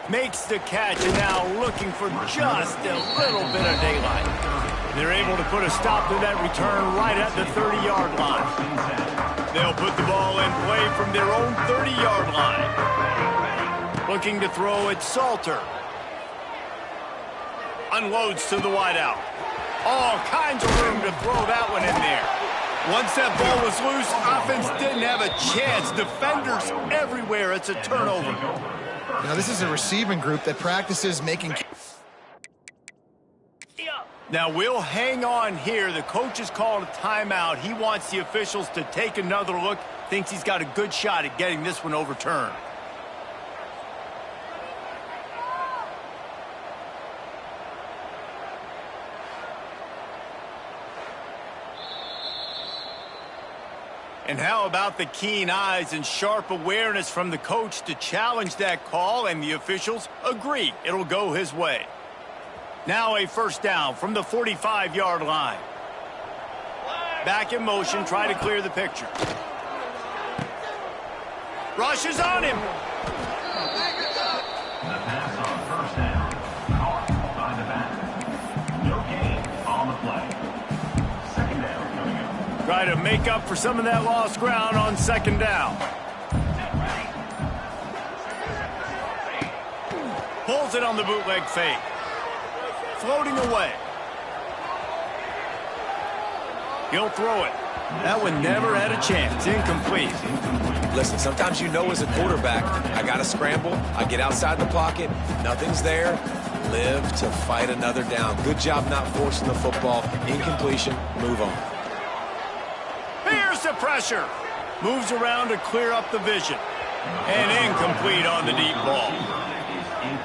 Makes the catch, and now looking for just a little bit of daylight. They're able to put a stop to that return right at the 30-yard line. They'll put the ball in play from their own 30-yard line. Looking to throw it, Salter. Unloads to the wideout. All kinds of room to throw that one in there. Once that ball was loose, offense didn't have a chance. Defenders everywhere. It's a turnover. Now, this is a receiving group that practices making... Now, we'll hang on here. The coach has called a timeout. He wants the officials to take another look. Thinks he's got a good shot at getting this one overturned. And how about the keen eyes and sharp awareness from the coach to challenge that call, and the officials agree it'll go his way. Now a first down from the 45-yard line. Back in motion, try to clear the picture. Rushes on him. The pass on first down. Caught by the back. No gain on the play. 2nd down coming up. Try to make up for some of that lost ground on 2nd down. Pulls it on the bootleg fake. Floating away. He'll throw it. That one never had a chance. Incomplete. Listen, sometimes you know as a quarterback, I got to scramble. I get outside the pocket. Nothing's there. Live to fight another down. Good job not forcing the football. Incompletion. Move on. Here's the pressure. Moves around to clear up the vision. And incomplete on the deep ball.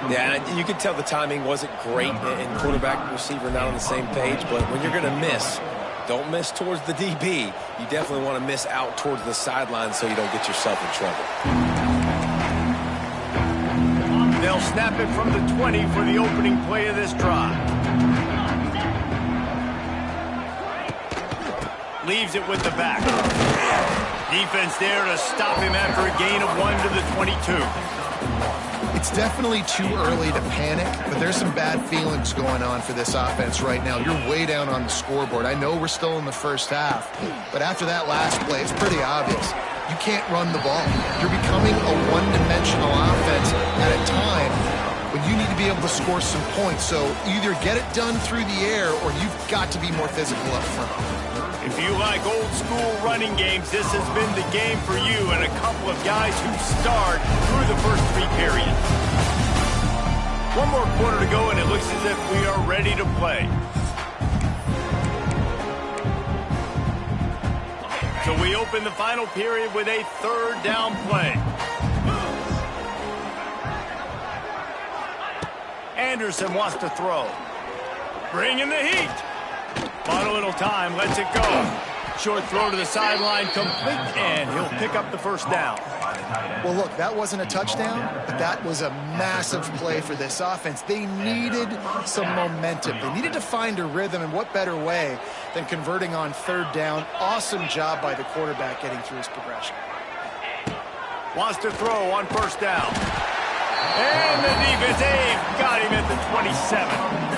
Yeah, and you can tell the timing wasn't great, and quarterback and receiver not on the same page, but when you're going to miss, don't miss towards the DB. You definitely want to miss out towards the sideline so you don't get yourself in trouble. They'll snap it from the 20 for the opening play of this drive. Leaves it with the back. Defense there to stop him after a gain of 1 to the 22. It's definitely too early to panic, but there's some bad feelings going on for this offense right now. You're way down on the scoreboard. I know we're still in the first half, but after that last play, it's pretty obvious. You can't run the ball. You're becoming a one-dimensional offense at a time when you need to be able to score some points. So either get it done through the air or you've got to be more physical up front. If you like old-school running games, this has been the game for you and a couple of guys who starred through the first 3 periods. 1 more quarter to go, and it looks as if we are ready to play. So we open the final period with a 3rd down play. Anderson wants to throw. Bringing the heat. Bought a little time, lets it go. Short throw to the sideline, complete, and he'll pick up the first down. Well, look, that wasn't a touchdown, but that was a massive play for this offense. They needed some momentum. They needed to find a rhythm, and what better way than converting on 3rd down. Awesome job by the quarterback getting through his progression. Wants to throw on first down. And the defense, they've got him at the 27.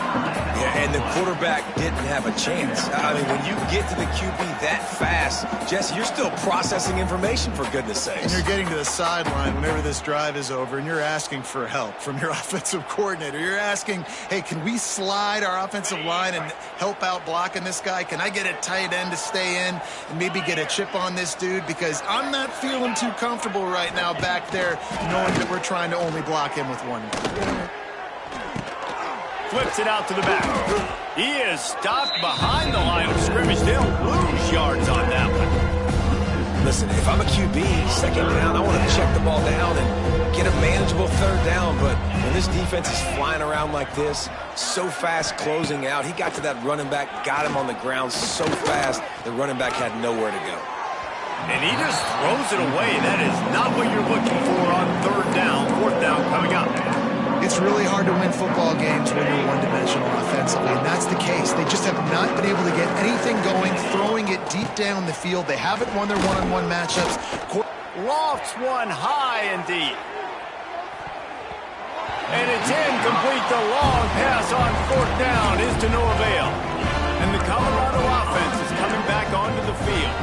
Yeah, and the quarterback didn't have a chance. I mean, when you get to the QB that fast, Jesse, you're still processing information, for goodness sakes. And you're getting to the sideline whenever this drive is over, and you're asking for help from your offensive coordinator. You're asking, hey, can we slide our offensive line and help out blocking this guy? Can I get a tight end to stay in and maybe get a chip on this dude? Because I'm not feeling too comfortable right now back there knowing that we're trying to only block him with one guy. Flips it out to the back. He is stopped behind the line of scrimmage. They'll lose yards on that one. Listen, if I'm a QB, second down, I want to check the ball down and get a manageable third down. But when this defense is flying around like this, so fast closing out, he got to that running back, got him on the ground so fast, the running back had nowhere to go. And he just throws it away. That is not what you're looking for on third down, fourth down coming up. It's really hard to win football games when you're one-dimensional offensively, and that's the case. They just have not been able to get anything going, throwing it deep down the field. They haven't won their one-on-one matchups. Lofts one high and deep. And it's incomplete. The long pass on fourth down is to no avail. And the Colorado offense is coming back onto the field.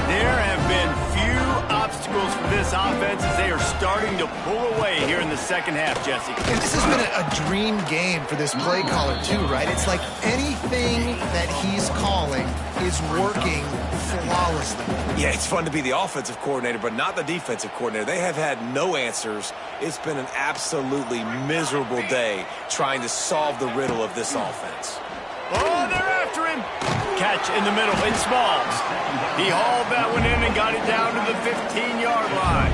There have been few obstacles for this offense as they are starting to pull away here in the second half, Jesse. And this has been a dream game for this play caller, too, right? It's like anything that he's calling is working flawlessly. Yeah, it's fun to be the offensive coordinator, but not the defensive coordinator. They have had no answers. It's been an absolutely miserable day trying to solve the riddle of this offense. Oh, they're after him. Catch in the middle, in Smalls. He hauled that one in and got it down to the 15-yard line.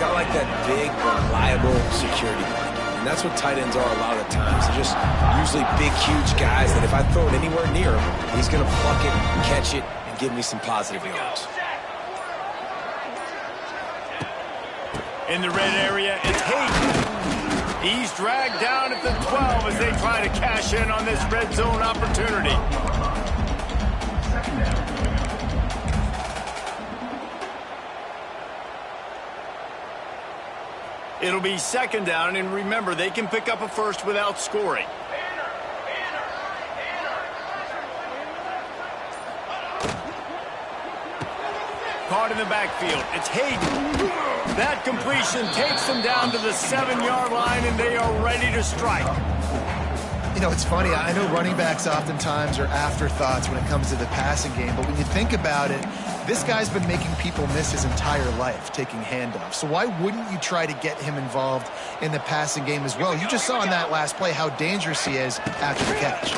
Got like that big, reliable security blanket. And that's what tight ends are a lot of the times. They're just usually big, huge guys that if I throw it anywhere near him, he's going to pluck it, catch it, and give me some positive yards. In the red area, it's Hayden. He's dragged down at the 12 as they try to cash in on this red zone opportunity. It'll be second down, and remember, they can pick up a first without scoring. Caught in the backfield. It's Hayden. That completion takes them down to the 7-yard line, and they are ready to strike. You know, it's funny. I know running backs oftentimes are afterthoughts when it comes to the passing game, but when you think about it, this guy's been making people miss his entire life taking handoffs. So why wouldn't you try to get him involved in the passing game as well? You just saw in that last play how dangerous he is after the catch.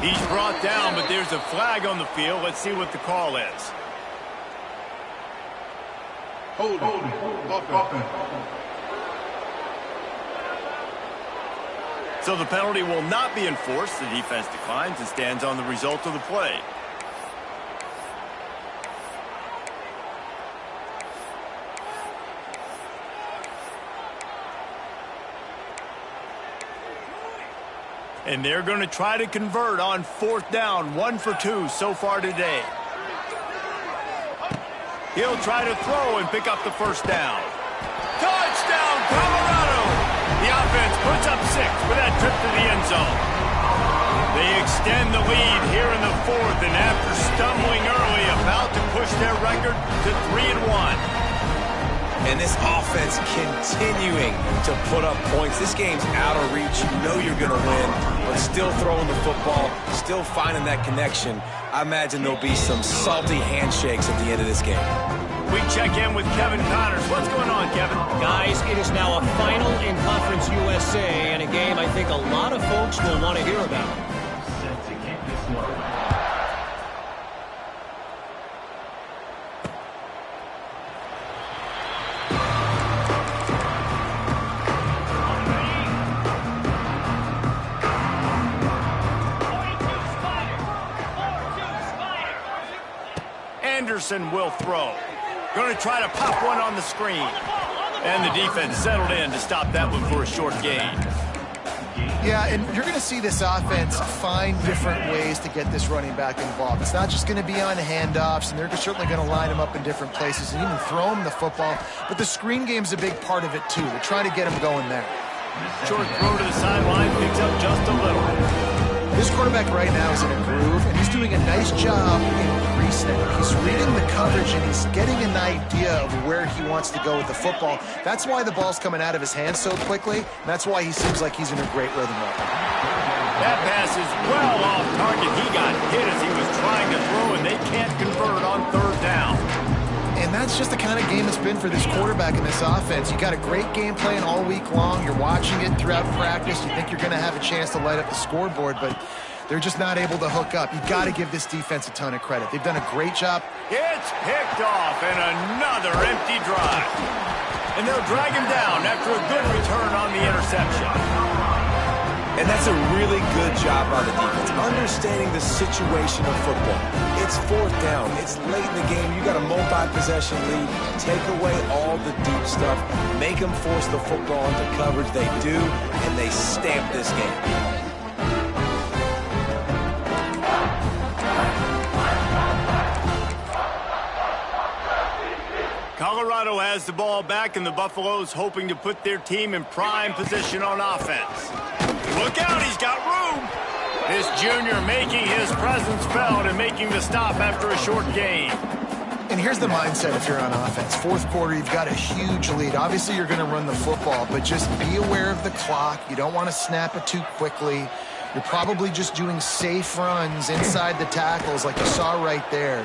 He's brought down, but there's a flag on the field. Let's see what the call is. Hold offense. So the penalty will not be enforced. The defense declines and stands on the result of the play. And they're going to try to convert on fourth down. 1 for 2 so far today. He'll try to throw and pick up the first down. Touchdown, Colorado! The offense puts up 6 with that trip to the end zone. They extend the lead here in the fourth, and after stumbling early, about to push their record to 3-1. And this offense continuing to put up points. This game's out of reach. You know you're going to win, but still throwing the football, still finding that connection. I imagine there'll be some salty handshakes at the end of this game. We check in with Kevin Connors. What's going on, Kevin? Guys, it is now a final in Conference USA, and a game I think a lot of folks will want to hear about. Set to kick this one. Anderson will throw. Going to try to pop one on the screen. And the defense settled in to stop that one for a short gain. You Yeah, and you're going to see this offense find different ways to get this running back involved. It's not just going to be on handoffs, and they're certainly going to line him up in different places and even throw him the football. But the screen game's a big part of it, too. They're trying to get him going there. Short throw to the sideline, picks up just a little. This quarterback right now is in a groove, and he's doing a nice job in pre-snap. He's reading the coverage, and he's getting an idea of where he wants to go with the football. That's why the ball's coming out of his hands so quickly, and that's why he seems like he's in a great rhythm right now. That pass is well off target. He got hit as he was trying to throw, and they can't convert on third down. And that's just the kind of game it's been for this quarterback in this offense. You got a great game plan all week long. You're watching it throughout practice. You think you're going to have a chance to light up the scoreboard, but they're just not able to hook up. You've got to give this defense a ton of credit. They've done a great job. It's picked off, and another empty drive. And they'll drag him down after a good return on the interception. And that's a really good job by the defense, understanding the situation of football. It's fourth down. It's late in the game. You got a multi-possession lead. Take away all the deep stuff. Make them force the football into coverage. They do, and they stamp this game. Colorado has the ball back, and the Buffaloes hoping to put their team in prime position on offense. Look out, he's got room. This junior making his presence felt and making the stop after a short gain. And here's the mindset if you're on offense. Fourth quarter, you've got a huge lead. Obviously, you're going to run the football, but just be aware of the clock. You don't want to snap it too quickly. You're probably just doing safe runs inside the tackles like you saw right there.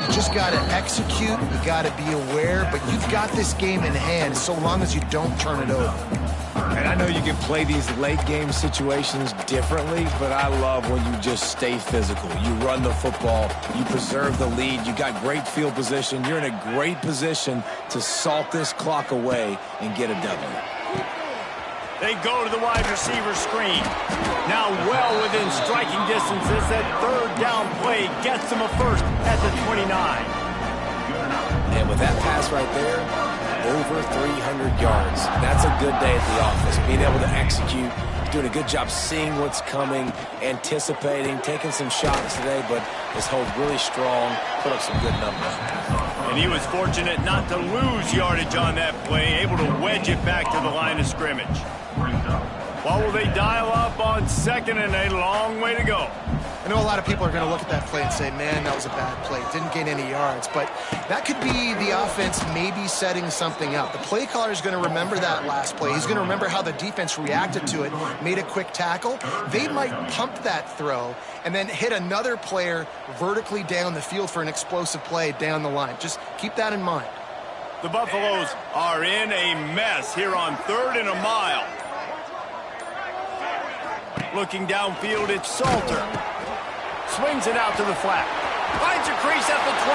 You just got to execute. You got to be aware, but you've got this game in hand so long as you don't turn it over. And I know you can play these late game situations differently, but I love when you just stay physical. You run the football, you preserve the lead, you got great field position. You're in a great position to salt this clock away and get a W. They go to the wide receiver screen. Now well within striking distance as that third down play gets them a first at the 29. And with that pass right there, over 300 yards. That's a good day at the office. Being able to execute, doing a good job seeing what's coming, anticipating, taking some shots today, but his hold really strong, put up some good numbers. And he was fortunate not to lose yardage on that play, able to wedge it back to the line of scrimmage. Well, will they dial up on second and a long way to go? I know a lot of people are going to look at that play and say, man, that was a bad play. Didn't gain any yards. But that could be the offense maybe setting something up. The play caller is going to remember that last play. He's going to remember how the defense reacted to it, made a quick tackle. They might pump that throw and then hit another player vertically down the field for an explosive play down the line. Just keep that in mind. The Buffaloes are in a mess here on 3rd and a mile. Looking downfield, it's Salter. Swings it out to the flat. Finds a crease at the 20.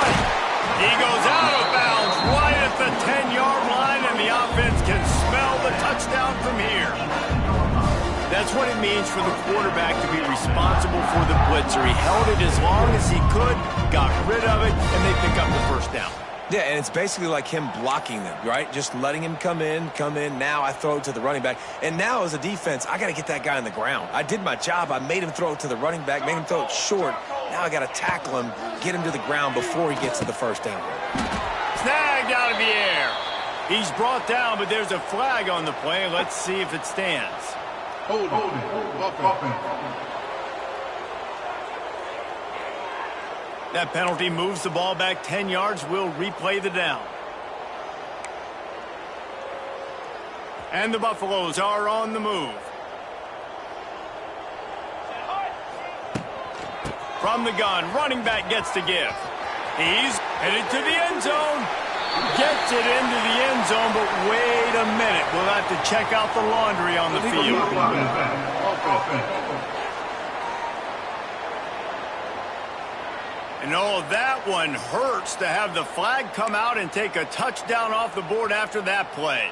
He goes out of bounds right at the 10-yard line, and the offense can smell the touchdown from here. That's what it means for the quarterback to be responsible for the blitzer. He held it as long as he could, got rid of it, and they pick up the first down. Yeah, and it's basically like him blocking them, right? Just letting him come in. Now I throw it to the running back. And now as a defense, I got to get that guy on the ground. I did my job. I made him throw it to the running back, made him throw it short. Now I got to tackle him, get him to the ground before he gets to the first down. Snagged out of the air. He's brought down, but there's a flag on the play. Let's see if it stands. Hold it. That penalty moves the ball back 10 yards. We'll replay the down. And the Buffaloes are on the move. From the gun, running back gets to give. He's headed to the end zone. Gets it into the end zone, but wait a minute. We'll have to check out the laundry on the field. And oh, that one hurts to have the flag come out and take a touchdown off the board after that play.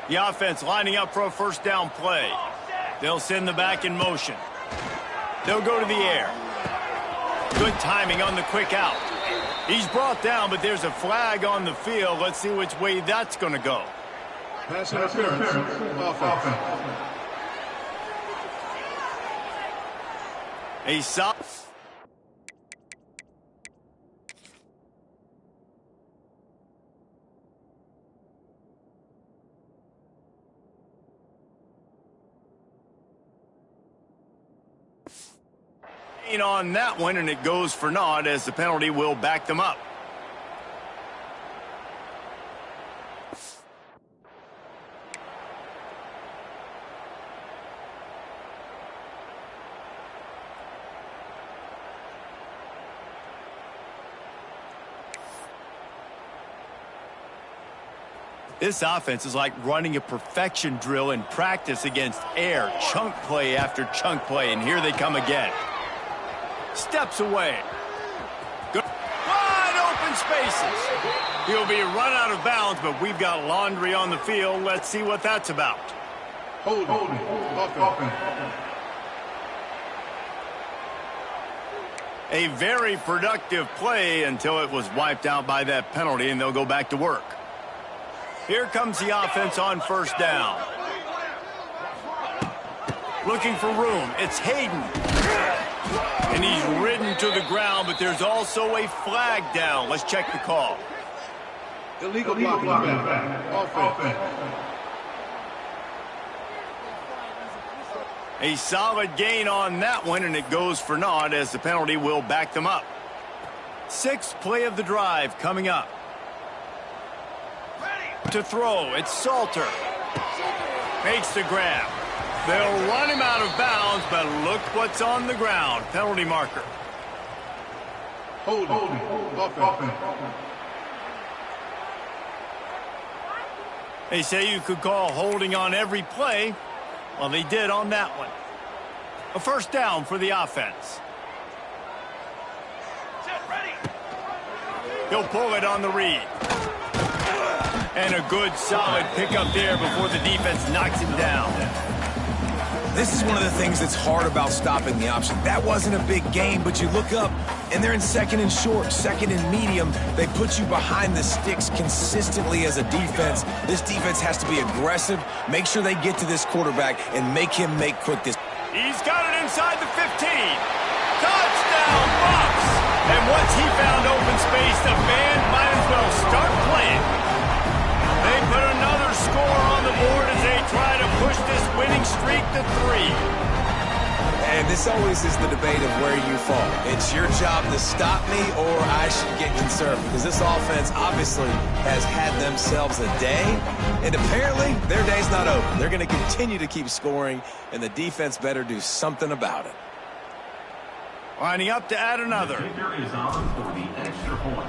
The offense lining up for a first down play. They'll send the back in motion. They'll go to the air. Good timing on the quick out. He's brought down, but there's a flag on the field. Let's see which way that's going to go. Pass interference. Offense. A solid. On that one, and it goes for naught as the penalty will back them up. This offense is like running a perfection drill in practice against air, chunk play after chunk play, and here they come again. Steps away. Good. Wide open spaces. He'll be run out of bounds, but we've got laundry on the field. Let's see what that's about. Hold it. A very productive play until it was wiped out by that penalty, and they'll go back to work. Here comes the offense on first down. Looking for room. It's Hayden. And he's ridden to the ground, but there's also a flag down. Let's check the call. Illegal blocking. Offense. A solid gain on that one, and it goes for naught as the penalty will back them up. Sixth play of the drive coming up. To throw, it's Salter. Makes the grab. They'll run him out of bounds, but look what's on the ground. Penalty marker. Hold it. They say you could call holding on every play. Well, they did on that one. A first down for the offense. He'll pull it on the read. And a good, solid pickup there before the defense knocks him down. This is one of the things that's hard about stopping the option. That wasn't a big game, but you look up, and they're in second and short, second and medium. They put you behind the sticks consistently as a defense. This defense has to be aggressive, make sure they get to this quarterback, and make him make quick decisions. He's got it inside the 15. Touchdown, Bucks! And once he found open space, the band might as well start playing. They put another score on the board as they try to push this winning streak to 3. And this always is the debate of where you fall. It's your job to stop me, or I should get concerned, because this offense obviously has had themselves a day, and apparently their day's not over. They're going to continue to keep scoring, and the defense better do something about it. Lining up to add another. Kicker is on for the extra point.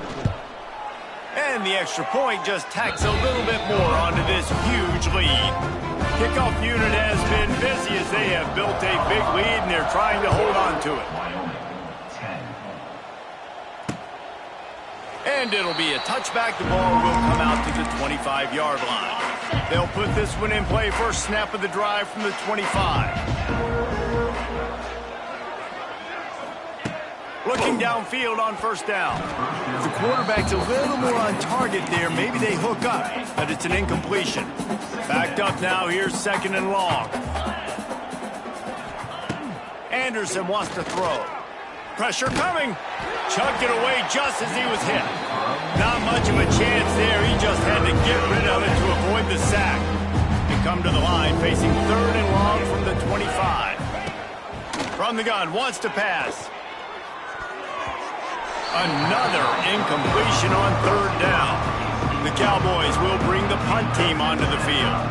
And the extra point just tacks a little bit more onto this huge lead. Kickoff unit has been busy as they have built a big lead, and they're trying to hold on to it. Wyoming, 10. And it'll be a touchback. The ball will come out to the 25-yard line. They'll put this one in play first snap of the drive from the 25. Looking downfield on first down. If the quarterback's a little more on target there, maybe they hook up, but it's an incompletion. Backed up now, here's second and long. Anderson wants to throw. Pressure coming. Chucked it away just as he was hit. Not much of a chance there. He just had to get rid of it to avoid the sack. They come to the line facing third and long from the 25. From the gun, wants to pass. Another incompletion on third down. The Cowboys will bring the punt team onto the field.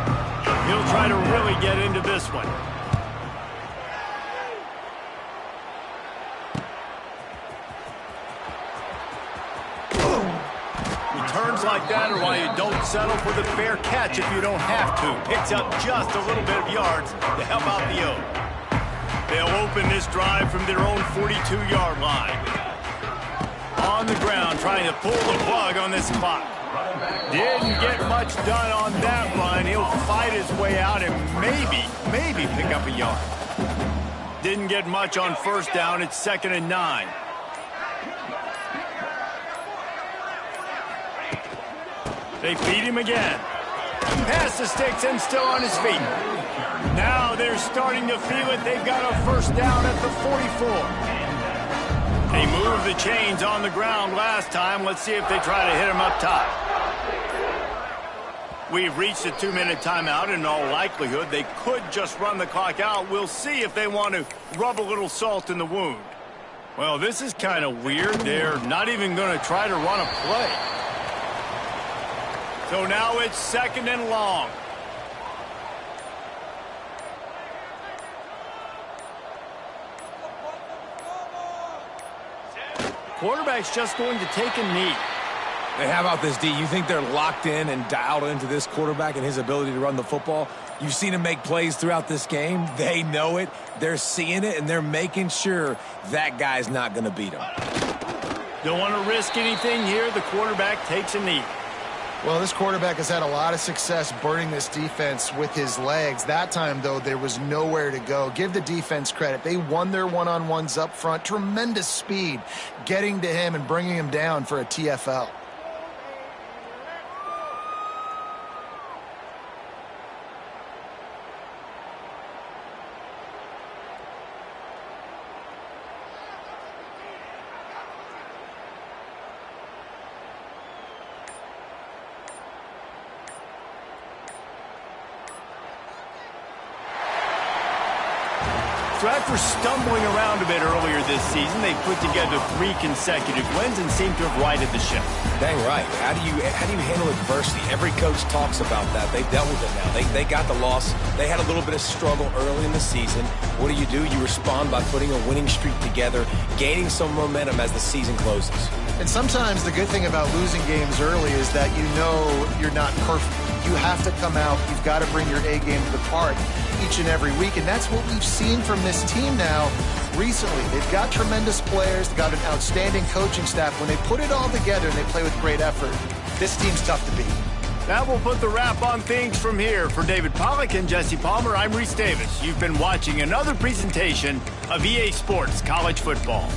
He'll try to really get into this one. Returns like that are why you don't settle for the fair catch if you don't have to. Picks up just a little bit of yards to help out the O. They'll open this drive from their own 42-yard line. On the ground, trying to pull the plug on this clock. Didn't get much done on that run. He'll fight his way out and maybe pick up a yard. Didn't get much on first down. It's 2nd and 9. They feed him again. Past the sticks and still on his feet. Now they're starting to feel it. They've got a first down at the 44. They moved the chains on the ground last time. Let's see if they try to hit him up top. We've reached a 2-minute timeout. In all likelihood, they could just run the clock out. We'll see if they want to rub a little salt in the wound. Well, this is kind of weird. They're not even going to try to run a play. So now it's 2nd and long. Quarterback's just going to take a knee. Hey, how about this, D? You think they're locked in and dialed into this quarterback and his ability to run the football? You've seen him make plays throughout this game. They know it. They're seeing it, and they're making sure that guy's not going to beat him. Don't want to risk anything here. The quarterback takes a knee. Well, this quarterback has had a lot of success burning this defense with his legs. That time, though, there was nowhere to go. Give the defense credit. They won their one-on-ones up front. Tremendous speed getting to him and bringing him down for a TFL. So after stumbling around a bit earlier this season, they put together 3 consecutive wins and seem to have righted the ship. Dang right. How do you handle adversity? Every coach talks about that. They've dealt with it now. They got the loss. They had a little bit of struggle early in the season. What do? You respond by putting a winning streak together, gaining some momentum as the season closes. And sometimes the good thing about losing games early is that you know you're not perfect. You have to come out. You've got to bring your A game to the park each and every week, and that's what we've seen from this team now recently. They've got tremendous players. They've got an outstanding coaching staff. When they put it all together and they play with great effort, this team's tough to beat. That will put the wrap on things from here. For David Pollack and Jesse Palmer, I'm Reese Davis. You've been watching another presentation of EA Sports College Football.